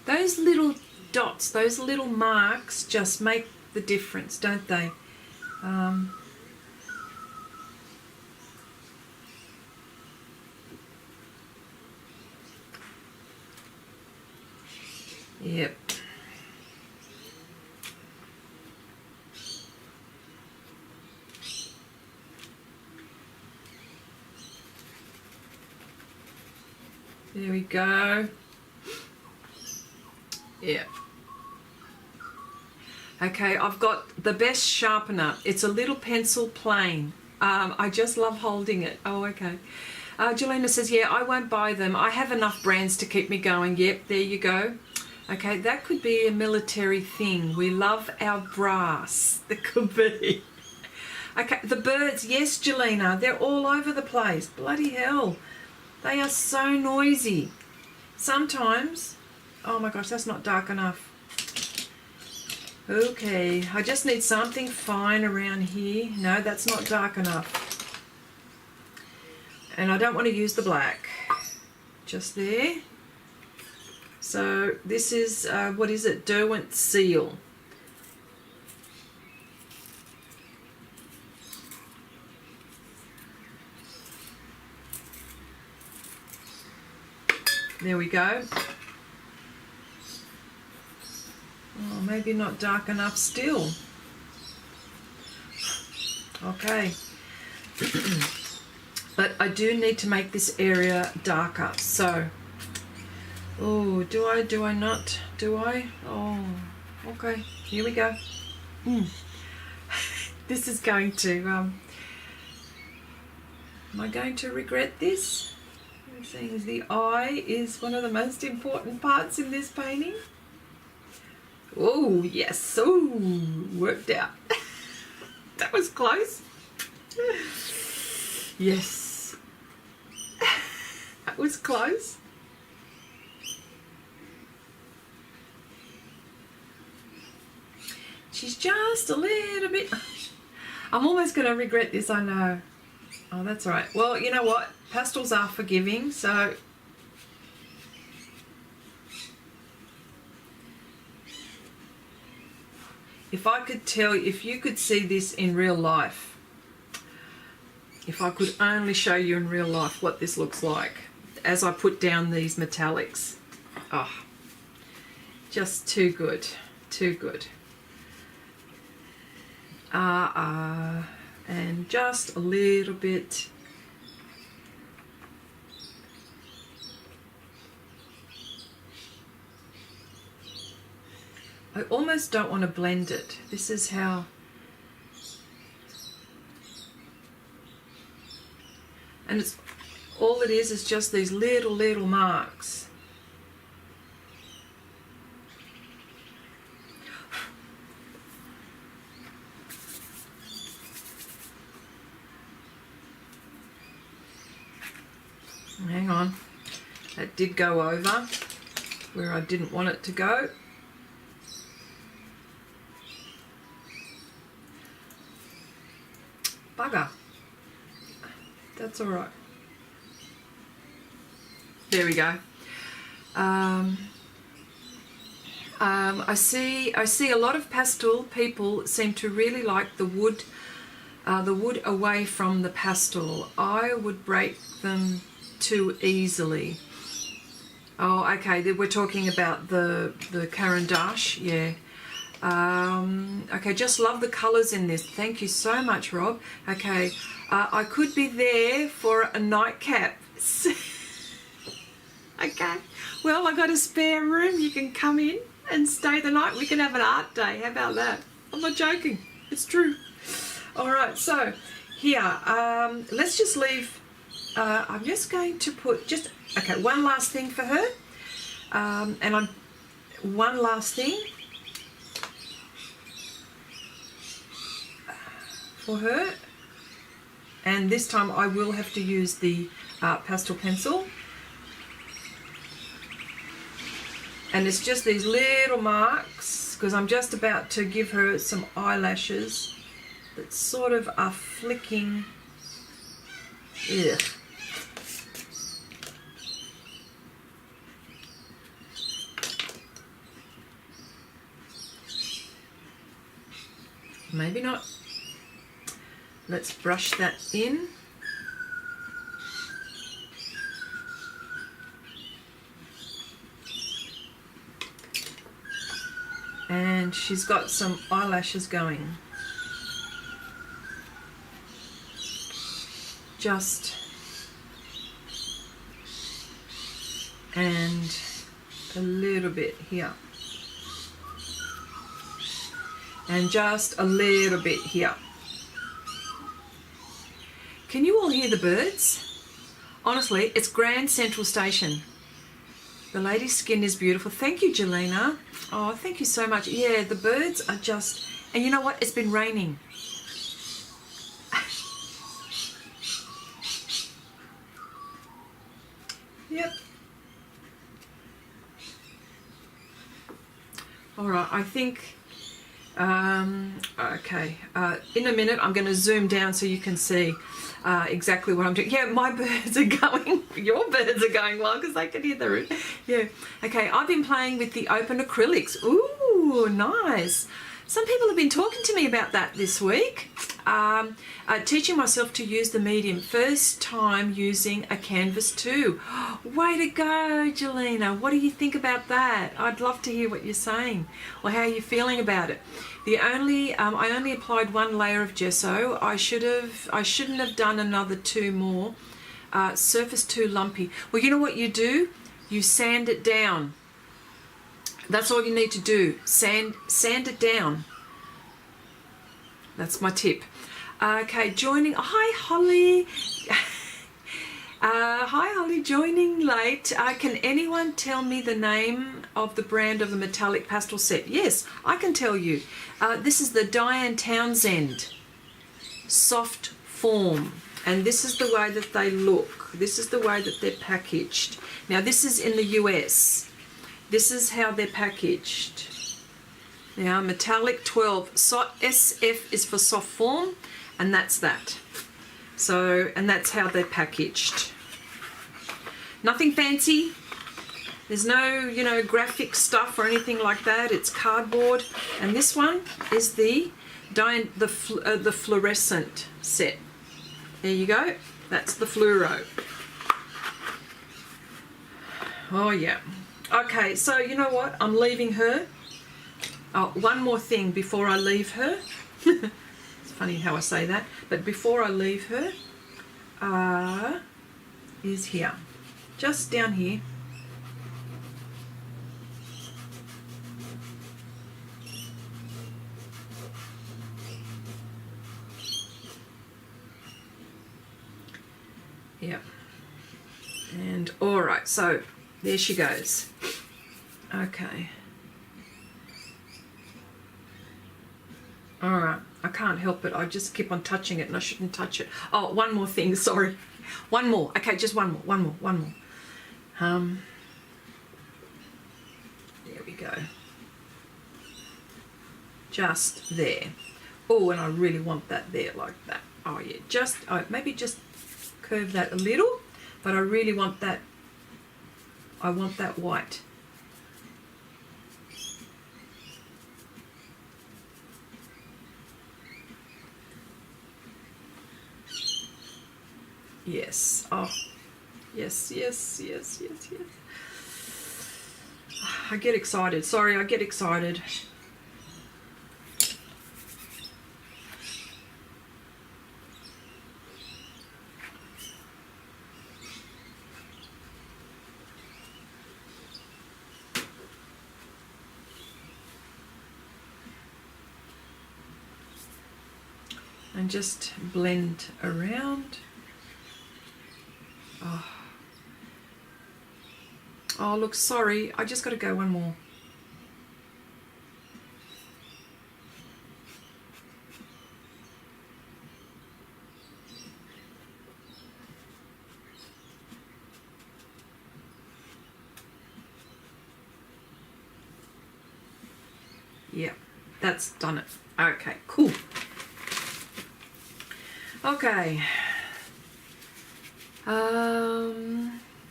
Those little dots, those little marks just make the difference, don't they? Yep. There we go. Yeah. Okay, I've got the best sharpener. It's a little pencil plane. I just love holding it. Oh, okay. Jelena says, yeah, I won't buy them. I have enough brands to keep me going. Yep, there you go. Okay, that could be a military thing. We love our brass. That could be. Okay, the birds. Yes, Jelena, they're all over the place. Bloody hell. They are so noisy. Sometimes, oh my gosh, that's not dark enough. Okay, I just need something fine around here. No, that's not dark enough. And I don't want to use the black. Just there. So this is, what is it? Derwent Seal. There we go. Oh, maybe not dark enough still. Okay. But I do need to make this area darker. So, oh, do I not? Do I? Oh, okay. Here we go. This is going to, am I going to regret this? Seeing the eye is one of the most important parts in this painting. Oh, yes. Oh, worked out. That was close. Yes. That was close. She's just a little bit... I'm almost going to regret this, I know. Oh, that's all right. Well, you know what? Pastels are forgiving, so... If I could tell, if you could see this in real life, if I could only show you in real life what this looks like as I put down these metallics. Oh, Just too good, too good. And just a little bit. I almost don't want to blend it. This is how. And it's all it is just these little marks. Hang on, that did go over where I didn't want it to go. Bugger. That's all right. There we go. I see a lot of pastel people seem to really like the wood away from the pastel. I would break them too easily. Oh, okay. We're talking about the Caran d'Ache, yeah. Okay, just love the colours in this. Thank you so much, Rob. Okay, I could be there for a nightcap. Okay, well, I got a spare room. You can come in and stay the night. We can have an art day. How about that? I'm not joking. It's true. All right, so here, let's just leave. I'm just going to put okay, one last thing for her. One last thing for her, and this time I will have to use the pastel pencil, and it's just these little marks because I'm just about to give her some eyelashes that sort of are flicking. Ugh. Maybe not. Let's brush that in. And she's got some eyelashes going. Just and a little bit here. And just a little bit here. Can you all hear the birds? Honestly, it's Grand Central Station. The lady's skin is beautiful. Thank you, Jelena. Oh, thank you so much. Yeah, the birds are just... And you know what? It's been raining. Yep. All right, I think... okay, in a minute I'm going to zoom down so you can see exactly what I'm doing. Yeah, my birds are going, your birds are going well because they can hear the room. Yeah, okay, I've been playing with the open acrylics. Ooh, nice. Some people have been talking to me about that this week. Teaching myself to use the medium. First time using a canvas too. Way to go, Jelena. What do you think about that? I'd love to hear what you're saying or how you're feeling about it. I only applied one layer of gesso. I shouldn't have done another two more. Surface too lumpy. Well, you know what you do? You sand it down. That's all you need to do. Sand it down. That's my tip. Okay, joining. Hi, Holly. Hi, Holly. Joining late. Can anyone tell me the name of the brand of the metallic pastel set? Yes, I can tell you. This is the Diane Townsend Soft Form, and this is the way that they look. This is the way that they're packaged. Now, this is in the US. This is how they're packaged. Now, metallic 12. SF is for soft form, and that's that. So, and that's how they're packaged. Nothing fancy. There's no, you know, graphic stuff or anything like that. It's cardboard. And this one is the fluorescent set. There you go. That's the fluoro. Oh, yeah. Okay, so you know what? I'm leaving her. Oh, one more thing before I leave her. It's funny how I say that. But before I leave her, is here. Just down here. Yep. And all right, so there she goes. Okay. All right, I can't help it. I just keep on touching it and I shouldn't touch it. Oh, one more thing, sorry. One more. Okay, just one more. There we go. Just there. Oh, and I really want that there like that. Oh yeah, just maybe just curve that a little, but I really want that. I want that white. Yes. Oh, yes. I get excited. Sorry, I get excited. And just blend around. Oh, look, sorry. I just got to go one more. Yeah, that's done it. Okay, cool. Okay.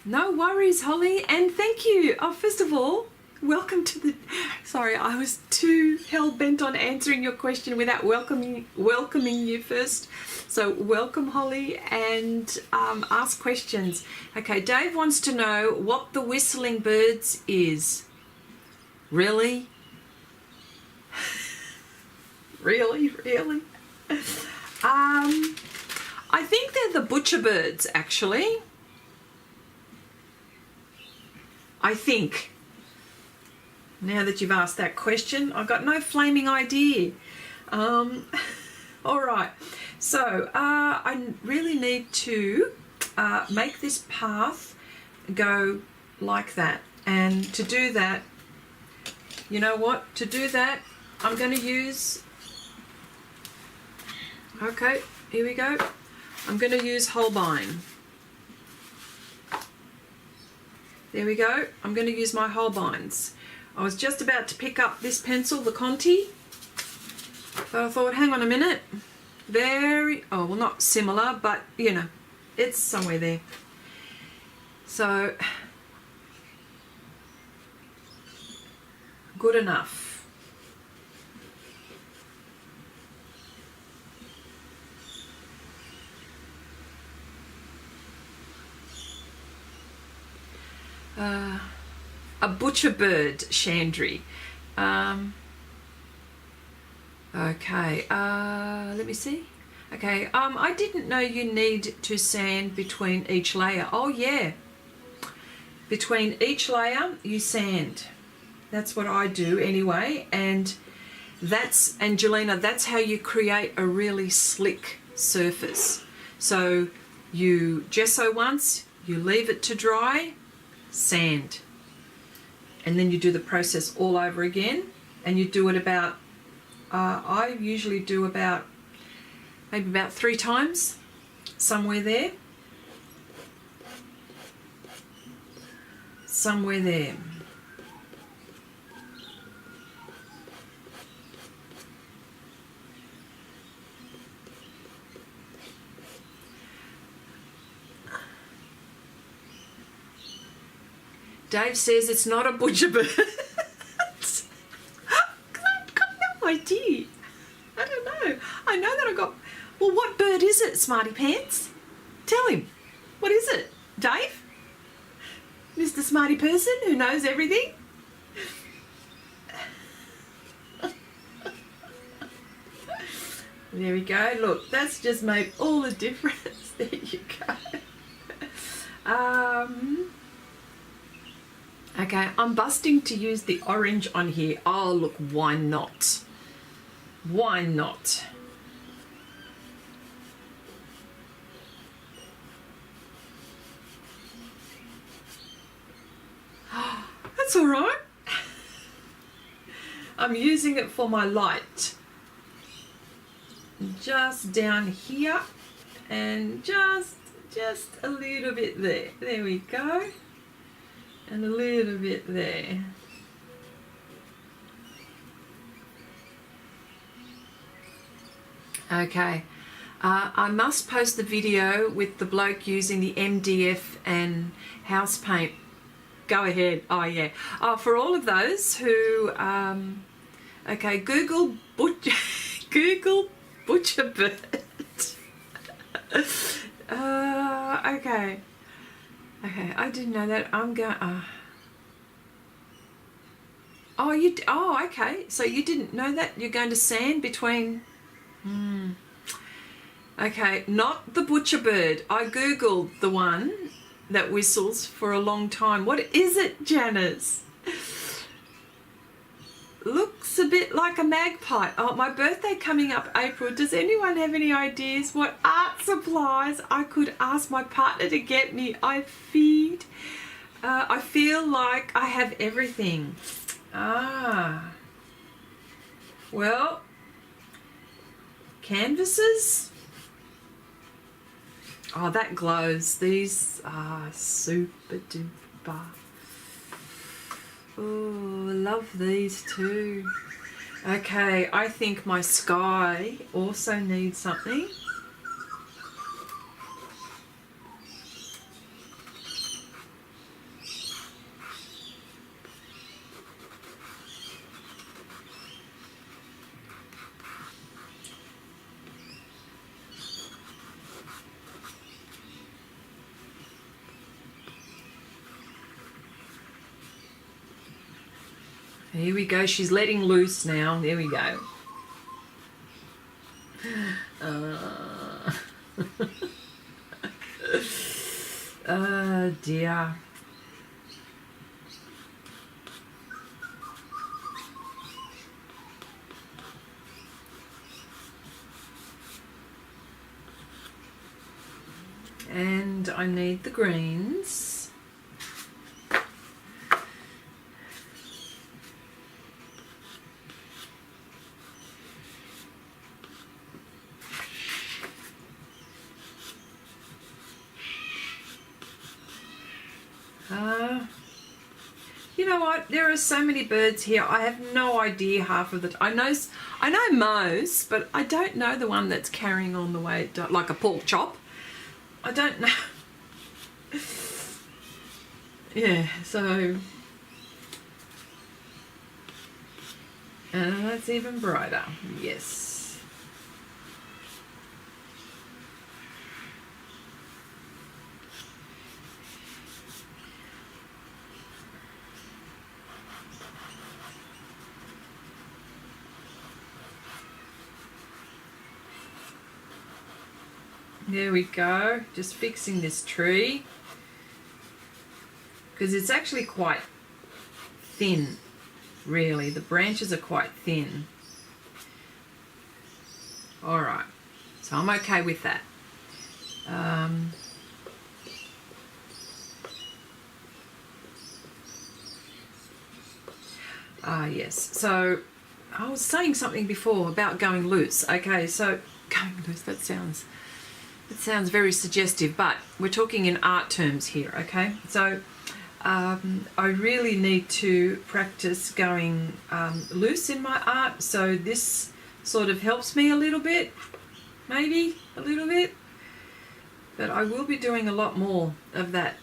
No worries, Holly, and thank you. Oh, first of all, welcome to the... Sorry, I was too hell-bent on answering your question without welcoming you first. So welcome, Holly, and ask questions. Okay, Dave wants to know what the whistling birds is. Really? Really? I think they're the butcher birds, actually. I think. Now that you've asked that question, I've got no flaming idea. All right. So I really need to make this path go like that. And to do that, you know what? To do that, I'm going to use... Okay, here we go. I'm going to use Holbein. There we go. I'm going to use my Holbeins. I was just about to pick up this pencil, the Conte, but I thought, hang on a minute. Oh, well, not similar, but, you know, it's somewhere there. So, good enough. A butcher bird chandry. Okay, let me see. Okay, I didn't know you need to sand between each layer. Oh yeah, between each layer you sand. That's what I do anyway, and that's, Angelina, that's how you create a really slick surface. So you gesso once, you leave it to dry, sand, and then you do the process all over again, and you do it about I usually do about maybe about 3 times, somewhere there, Dave says it's not a butcher bird. I've got no idea. I don't know. I know that I got... Well, what bird is it, Smarty Pants? Tell him. What is it? Dave? Mr. Smarty Person who knows everything. There we go. Look, that's just made all the difference. There you go. Okay, I'm busting to use the orange on here. Oh, look, why not? Why not? That's all right. I'm using it for my light. Just down here and just a little bit there. There we go. And a little bit there. Okay. I must post the video with the bloke using the MDF and house paint. Go ahead. Oh, yeah. Oh, for all of those who, okay, Google butcher bird. Okay. Okay, I didn't know that. I'm going. Oh, okay. So you didn't know that you're going to sand between. Okay, not the butcher bird. I googled the one that whistles for a long time. What is it, Janice? Looks a bit like a magpie. Oh, my birthday coming up April. Does anyone have any ideas what art supplies I could ask my partner to get me? I feel like I have everything. Well, canvases. Oh, that glows. These are super duper. Oh, love these too. Okay, I think my sky also needs something. Here we go. She's letting loose now. There we go. Oh dear. And I need the greens. You know what? There are so many birds here. I have no idea half of the. I know most, but I don't know the one that's carrying on the way like a pork chop. I don't know. Yeah. So, and that's even brighter. Yes. There we go, just fixing this tree because it's actually quite thin, really. The branches are quite thin. All right, so I'm okay with that. Yes, so I was saying something before about going loose. Okay, so going loose, that sounds very suggestive, but we're talking in art terms here, okay? So I really need to practice going loose in my art, so this sort of helps me a little bit, maybe a little bit, but I will be doing a lot more of that.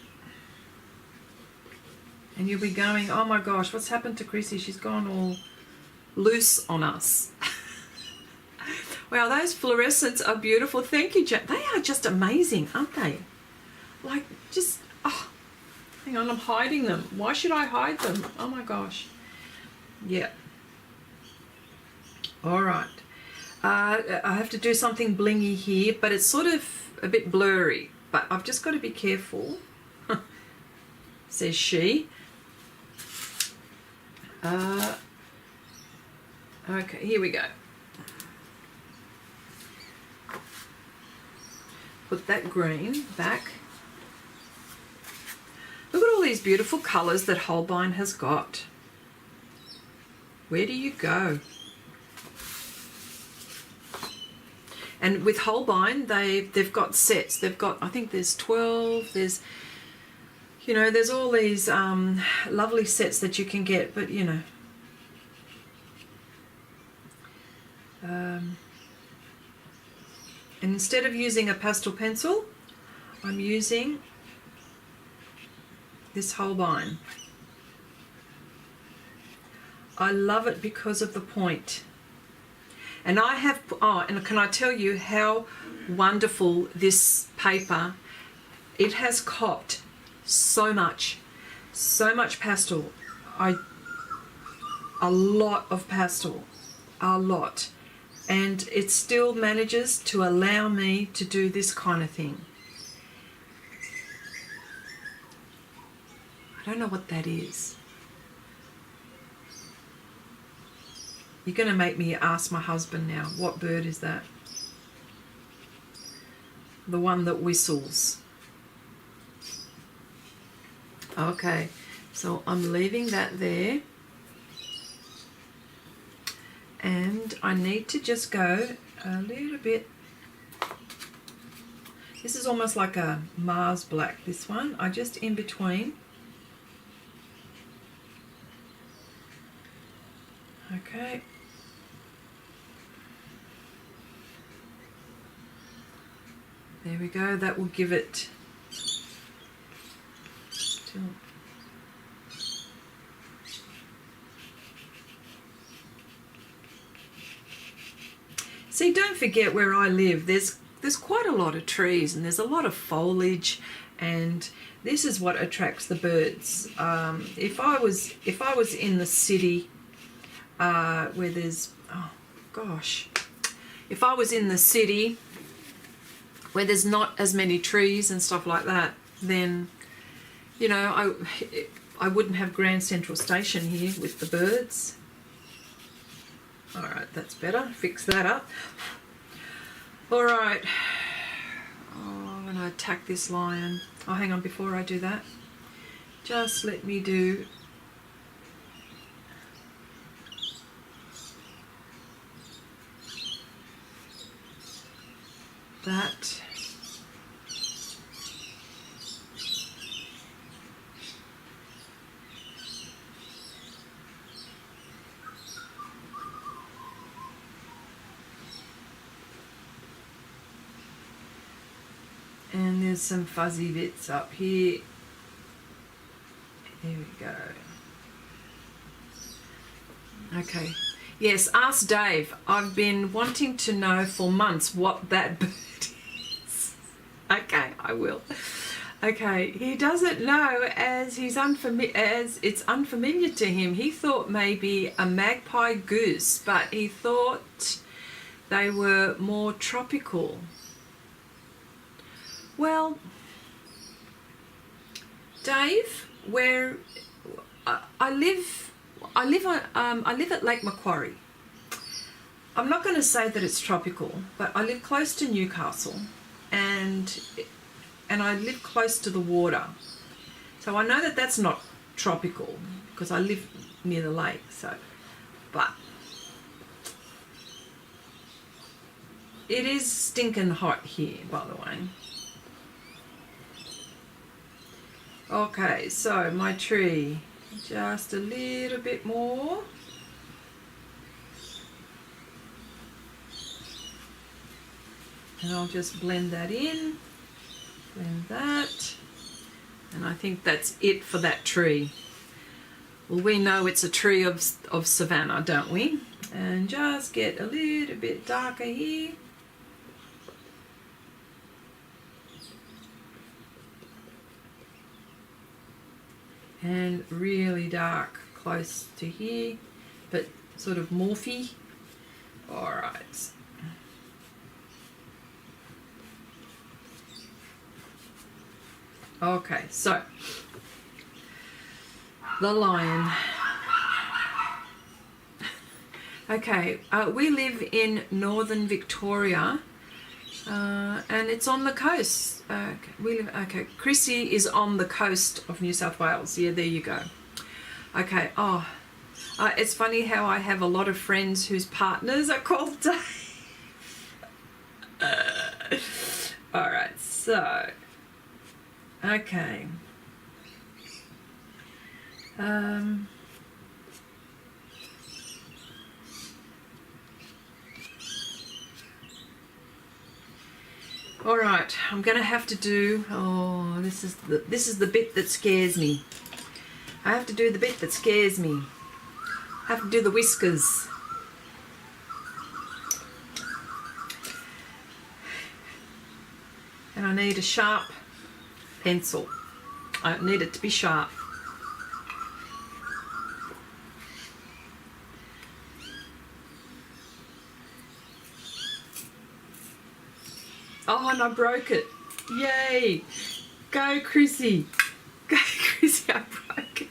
And you'll be going, oh my gosh, what's happened to Chrissy? She's gone all loose on us. Wow, those fluorescents are beautiful. Thank you, Jack. They are just amazing, aren't they? Like, just, oh, Hang on, I'm hiding them. Why should I hide them? Oh my gosh. Yeah. All right. I have to do something blingy here, but it's sort of a bit blurry. But I've just got to be careful, says she. Okay, here we go. Put that green back. Look at all these beautiful colours that Holbein has got. Where do you go? And with Holbein, they've got sets. They've got, I think there's 12. There's, you know, there's all these lovely sets that you can get. But you know, and instead of using a pastel pencil, I'm using this Holbein. I love it because of the point. And I have, oh, and can I tell you how wonderful this paper, it has copped so much pastel. A lot of pastel, a lot. And it still manages to allow me to do this kind of thing. I don't know what that is. You're going to make me ask my husband now, what bird is that? The one that whistles. Okay, so I'm leaving that there. And I need to just go a little bit. This is almost like a Mars black, this one. I just in between. Okay. There we go, that will give it still. See, don't forget where I live, there's quite a lot of trees and there's a lot of foliage, and this is what attracts the birds. If I was in the city where there's, oh gosh, if I was in the city where there's not as many trees and stuff like that, then, you know, I wouldn't have Grand Central Station here with the birds. All right, that's better. Fix that up. All right. Oh, I'm going to attack this lion. Oh, hang on, before I do that, just let me do that. And there's some fuzzy bits up here. There we go. Okay. Yes, ask Dave. I've been wanting to know for months what that bird is. Okay, I will. Okay, he doesn't know as it's unfamiliar to him. He thought maybe a magpie goose, but he thought they were more tropical. Well, Dave, where I live at Lake Macquarie. I'm not going to say that it's tropical, but I live close to Newcastle, and I live close to the water. So I know that that's not tropical because I live near the lake. So, but it is stinking hot here, by the way. Okay, so my tree, just a little bit more. And I'll just blend that in, blend that, and I think that's it for that tree. Well, we know it's a tree of Savanna, don't we? And just get a little bit darker here. and really dark close to here, but sort of morphy. All right. Okay, so the lion. Okay, we live in northern Victoria, and it's on the coast. Okay, Chrissy is on the coast of New South Wales. Yeah, there you go. Okay, it's funny how I have a lot of friends whose partners are called Dave. All right, so, okay. All right, I'm going to have to do, this is the bit that scares me. I have to do the bit that scares me. I have to do the whiskers. And I need a sharp pencil. I need it to be sharp. Oh, and I broke it. Yay. Go, Chrissy. Go, Chrissy. I broke it.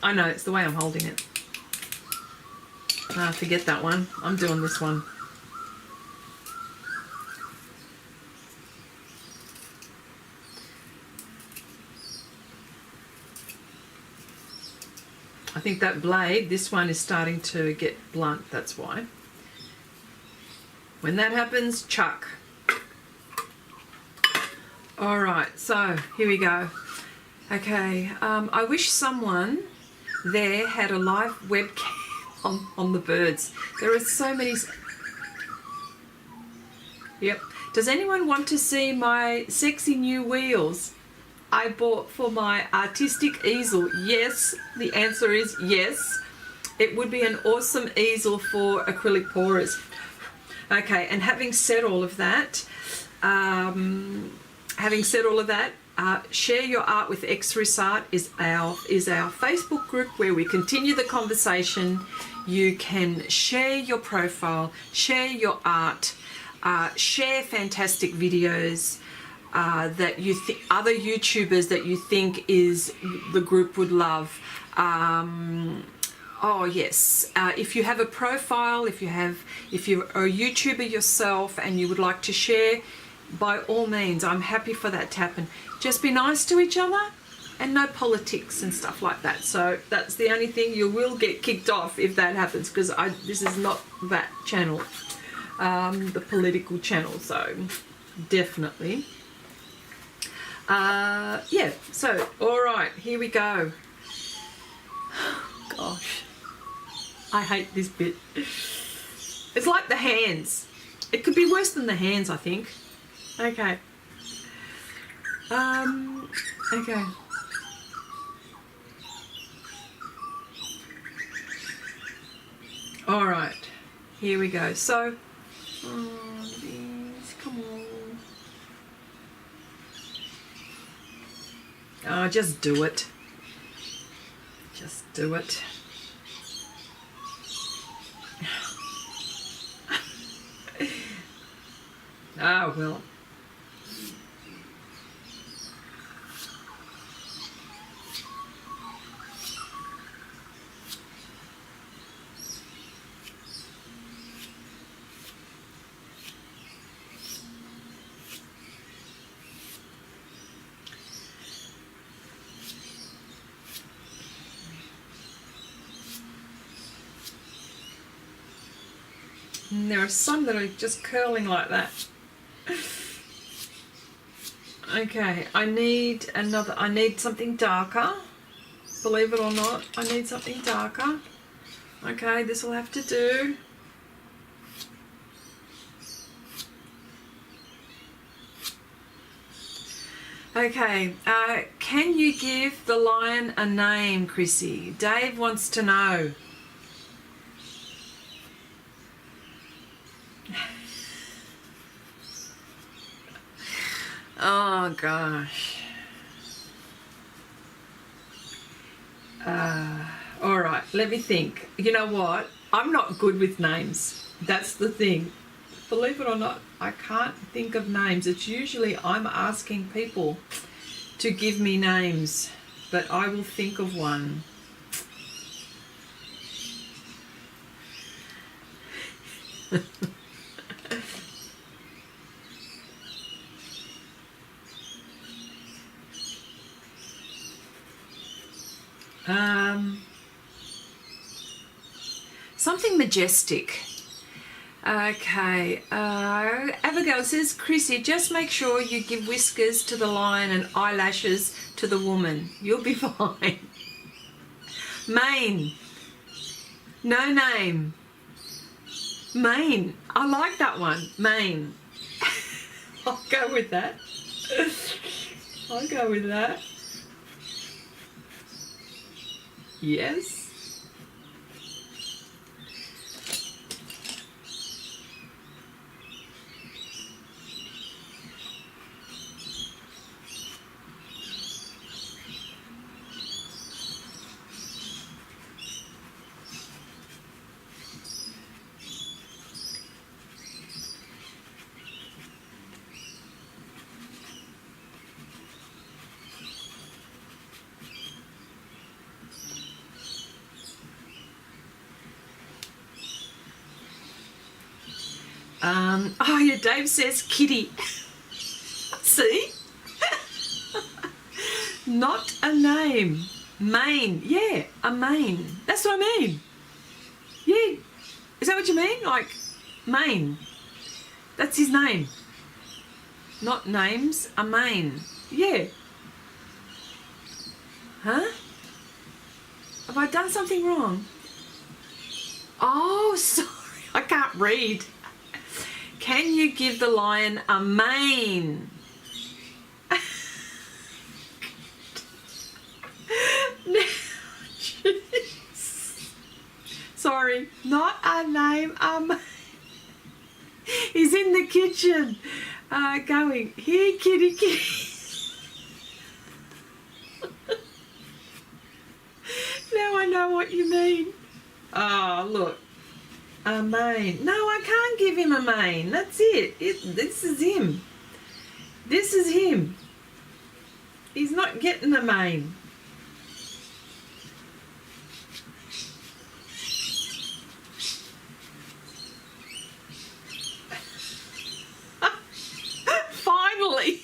I know, it's the way I'm holding it. Forget that one. I'm doing this one. I think that blade, this one is starting to get blunt, that's why. When that happens, chuck. All right, so here we go. Okay, I wish someone there had a live webcam on the birds. There are so many. Yep. Does anyone want to see my sexy new wheels I bought for my artistic easel? Yes, the answer is yes. It would be an awesome easel for acrylic pourers. Okay, and having said all of that, share your art with Xrissart is our Facebook group where we continue the conversation. You can share your profile, share your art, share fantastic videos that you think other YouTubers that you think is the group would love. Oh yes, if you have a profile, if you're a YouTuber yourself and you would like to share, by all means, I'm happy for that to happen. Just be nice to each other and no politics and stuff like that. So that's the only thing. You will get kicked off if that happens, because this is not that channel, the political channel. So definitely. Yeah, so all right, here we go. Gosh, I hate this bit. It's like the hands. It could be worse than the hands, I think. Okay. Okay. All right, here we go. So, come on. Oh, just do it. Just do it. Oh, well. And there are some that are just curling like that. Okay, I need something darker. Believe it or not, I need something darker. Okay, this will have to do. Okay, can you give the lion a name, Chrissy? Dave wants to know. Oh gosh. All right, let me think. You know what? I'm not good with names. That's the thing. Believe it or not, I can't think of names. It's usually I'm asking people to give me names, but I will think of one. Something majestic. Okay, Abigail says, Chrissy, just make sure you give whiskers to the lion and eyelashes to the woman. You'll be fine. Mane. No name. Mane. I like that one. Mane. I'll go with that. I'll go with that. Yes. Oh yeah, Dave says kitty. See? Not a name. Mane. Yeah, a mane. That's what I mean. Yeah. Is that what you mean? Like, mane. That's his name. Not names, a mane. Yeah. Huh? Have I done something wrong? Oh, sorry. I can't read. Can you give the lion a mane? Sorry, not a name, he's in the kitchen, going, here kitty kitty. Now I know what you mean. Oh, look. A mane. No, I can't give him a mane. That's it. This is him. This is him. He's not getting a mane. Finally.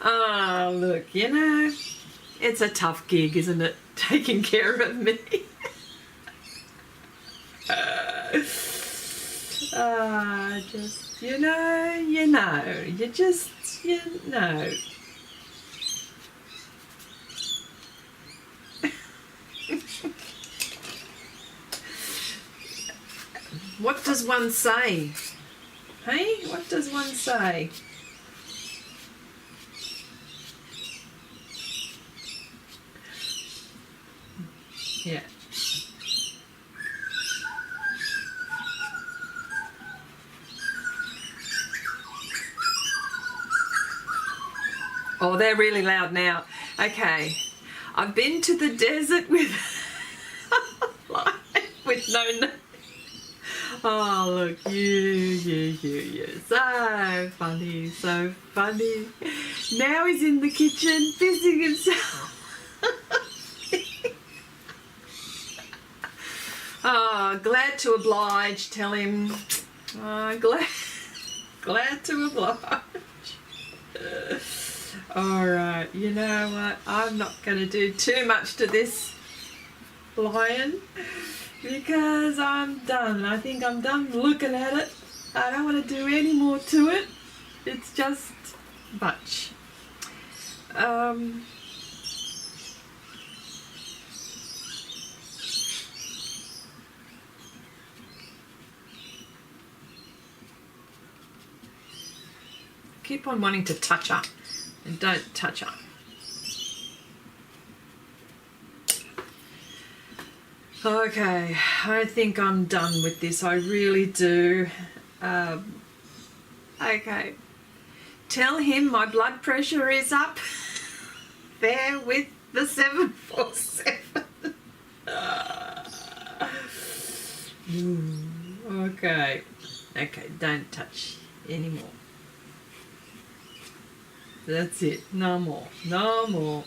Oh, look, you know, it's a tough gig, isn't it? Taking care of me. Just, you know, you know. What does one say? Hey, what does one say? Yeah. Oh, they're really loud now. Okay. I've been to the desert with with no name. Oh, look, you. So funny, so funny. Now he's in the kitchen, pissing himself. Oh, glad to oblige, tell him. Oh, glad to oblige. All right, you know what? I'm not going to do too much to this lion because I'm done. I think I'm done looking at it. I don't want to do any more to it. It's just much. Keep on wanting to touch her. And don't touch her. Okay, I think I'm done with this. I really do. Okay. Tell him my blood pressure is up there with the 747. Okay. Okay, don't touch anymore. That's it. No more. No more.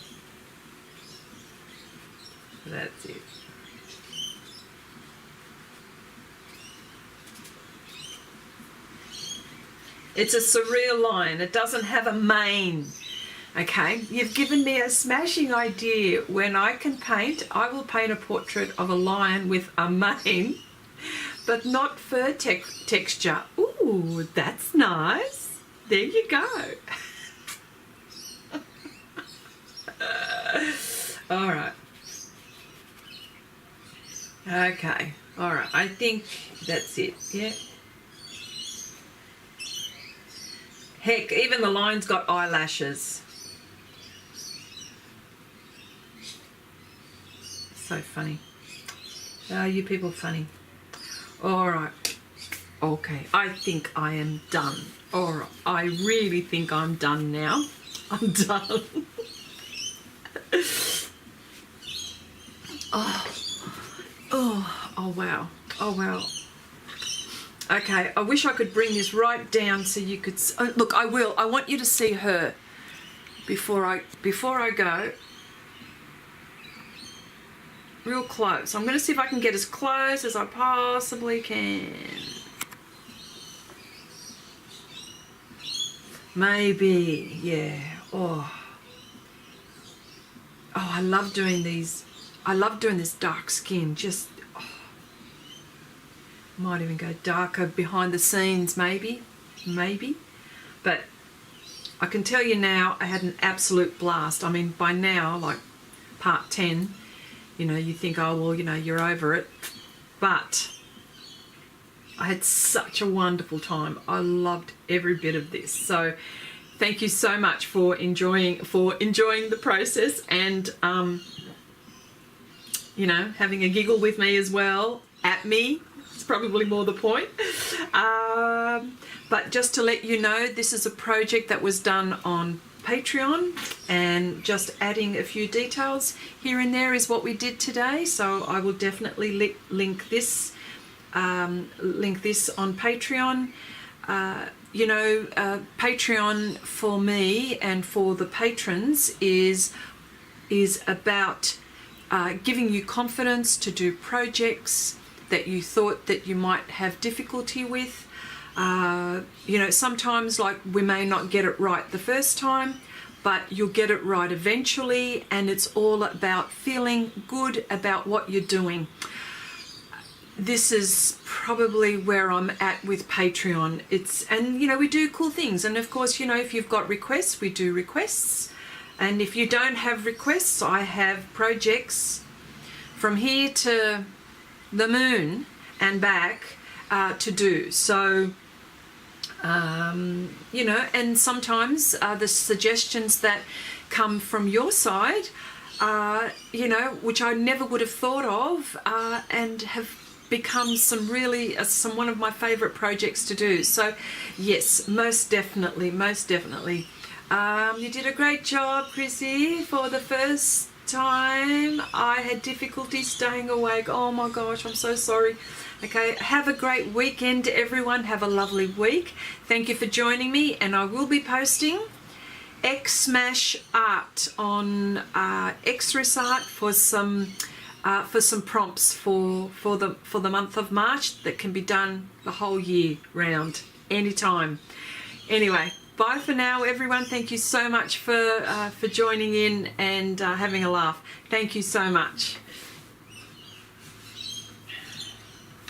That's it. It's a surreal line. It doesn't have a mane. Okay, you've given me a smashing idea. When I can paint, I will paint a portrait of a lion with a mane, but not fur texture. Ooh, that's nice. There you go. All right. Okay. All right. I think that's it. Yeah. Heck, even the line's got eyelashes. So funny. You people funny. All right. Okay. I think I am done. All right. I really think I'm done now. I'm done. Oh, wow. Oh, wow. Okay, I wish I could bring this right down so you could... Oh, look, I will. I want you to see her before I go. Real close. I'm going to see if I can get as close as I possibly can. Maybe, yeah. Oh, I love doing these. I love doing this dark skin. Just... might even go darker behind the scenes, maybe, but I can tell you now I had an absolute blast. I mean, by now, like part 10, you know, you think, oh well, you know, you're over it, but I had such a wonderful time. I loved every bit of this. So thank you so much for enjoying the process, and you know, having a giggle with me as well at me. It's probably more the point. But just to let you know, this is a project that was done on Patreon, and just adding a few details here and there is what we did today. So I will definitely link this on Patreon. You know, Patreon for me and for the patrons is about giving you confidence to do projects that you thought that you might have difficulty with. You know, sometimes, like, we may not get it right the first time, but you'll get it right eventually, and it's all about feeling good about what you're doing. This is probably where I'm at with Patreon. And you know, we do cool things, and of course, you know, if you've got requests, we do requests, and if you don't have requests, I have projects from here to the moon and back to do. So you know, and sometimes the suggestions that come from your side, you know, which I never would have thought of, and have become some one of my favorite projects to do. So yes, most definitely. You did a great job, Chrissy. For the first time I had difficulty staying awake. Oh my gosh, I'm so sorry. Okay, have a great weekend, everyone. Have a lovely week. Thank you for joining me, and I will be posting Xsmash art on Xrissart for some prompts for the month of March that can be done the whole year round, anytime. Anyway, bye for now, everyone. Thank you so much for joining in and having a laugh. Thank you so much.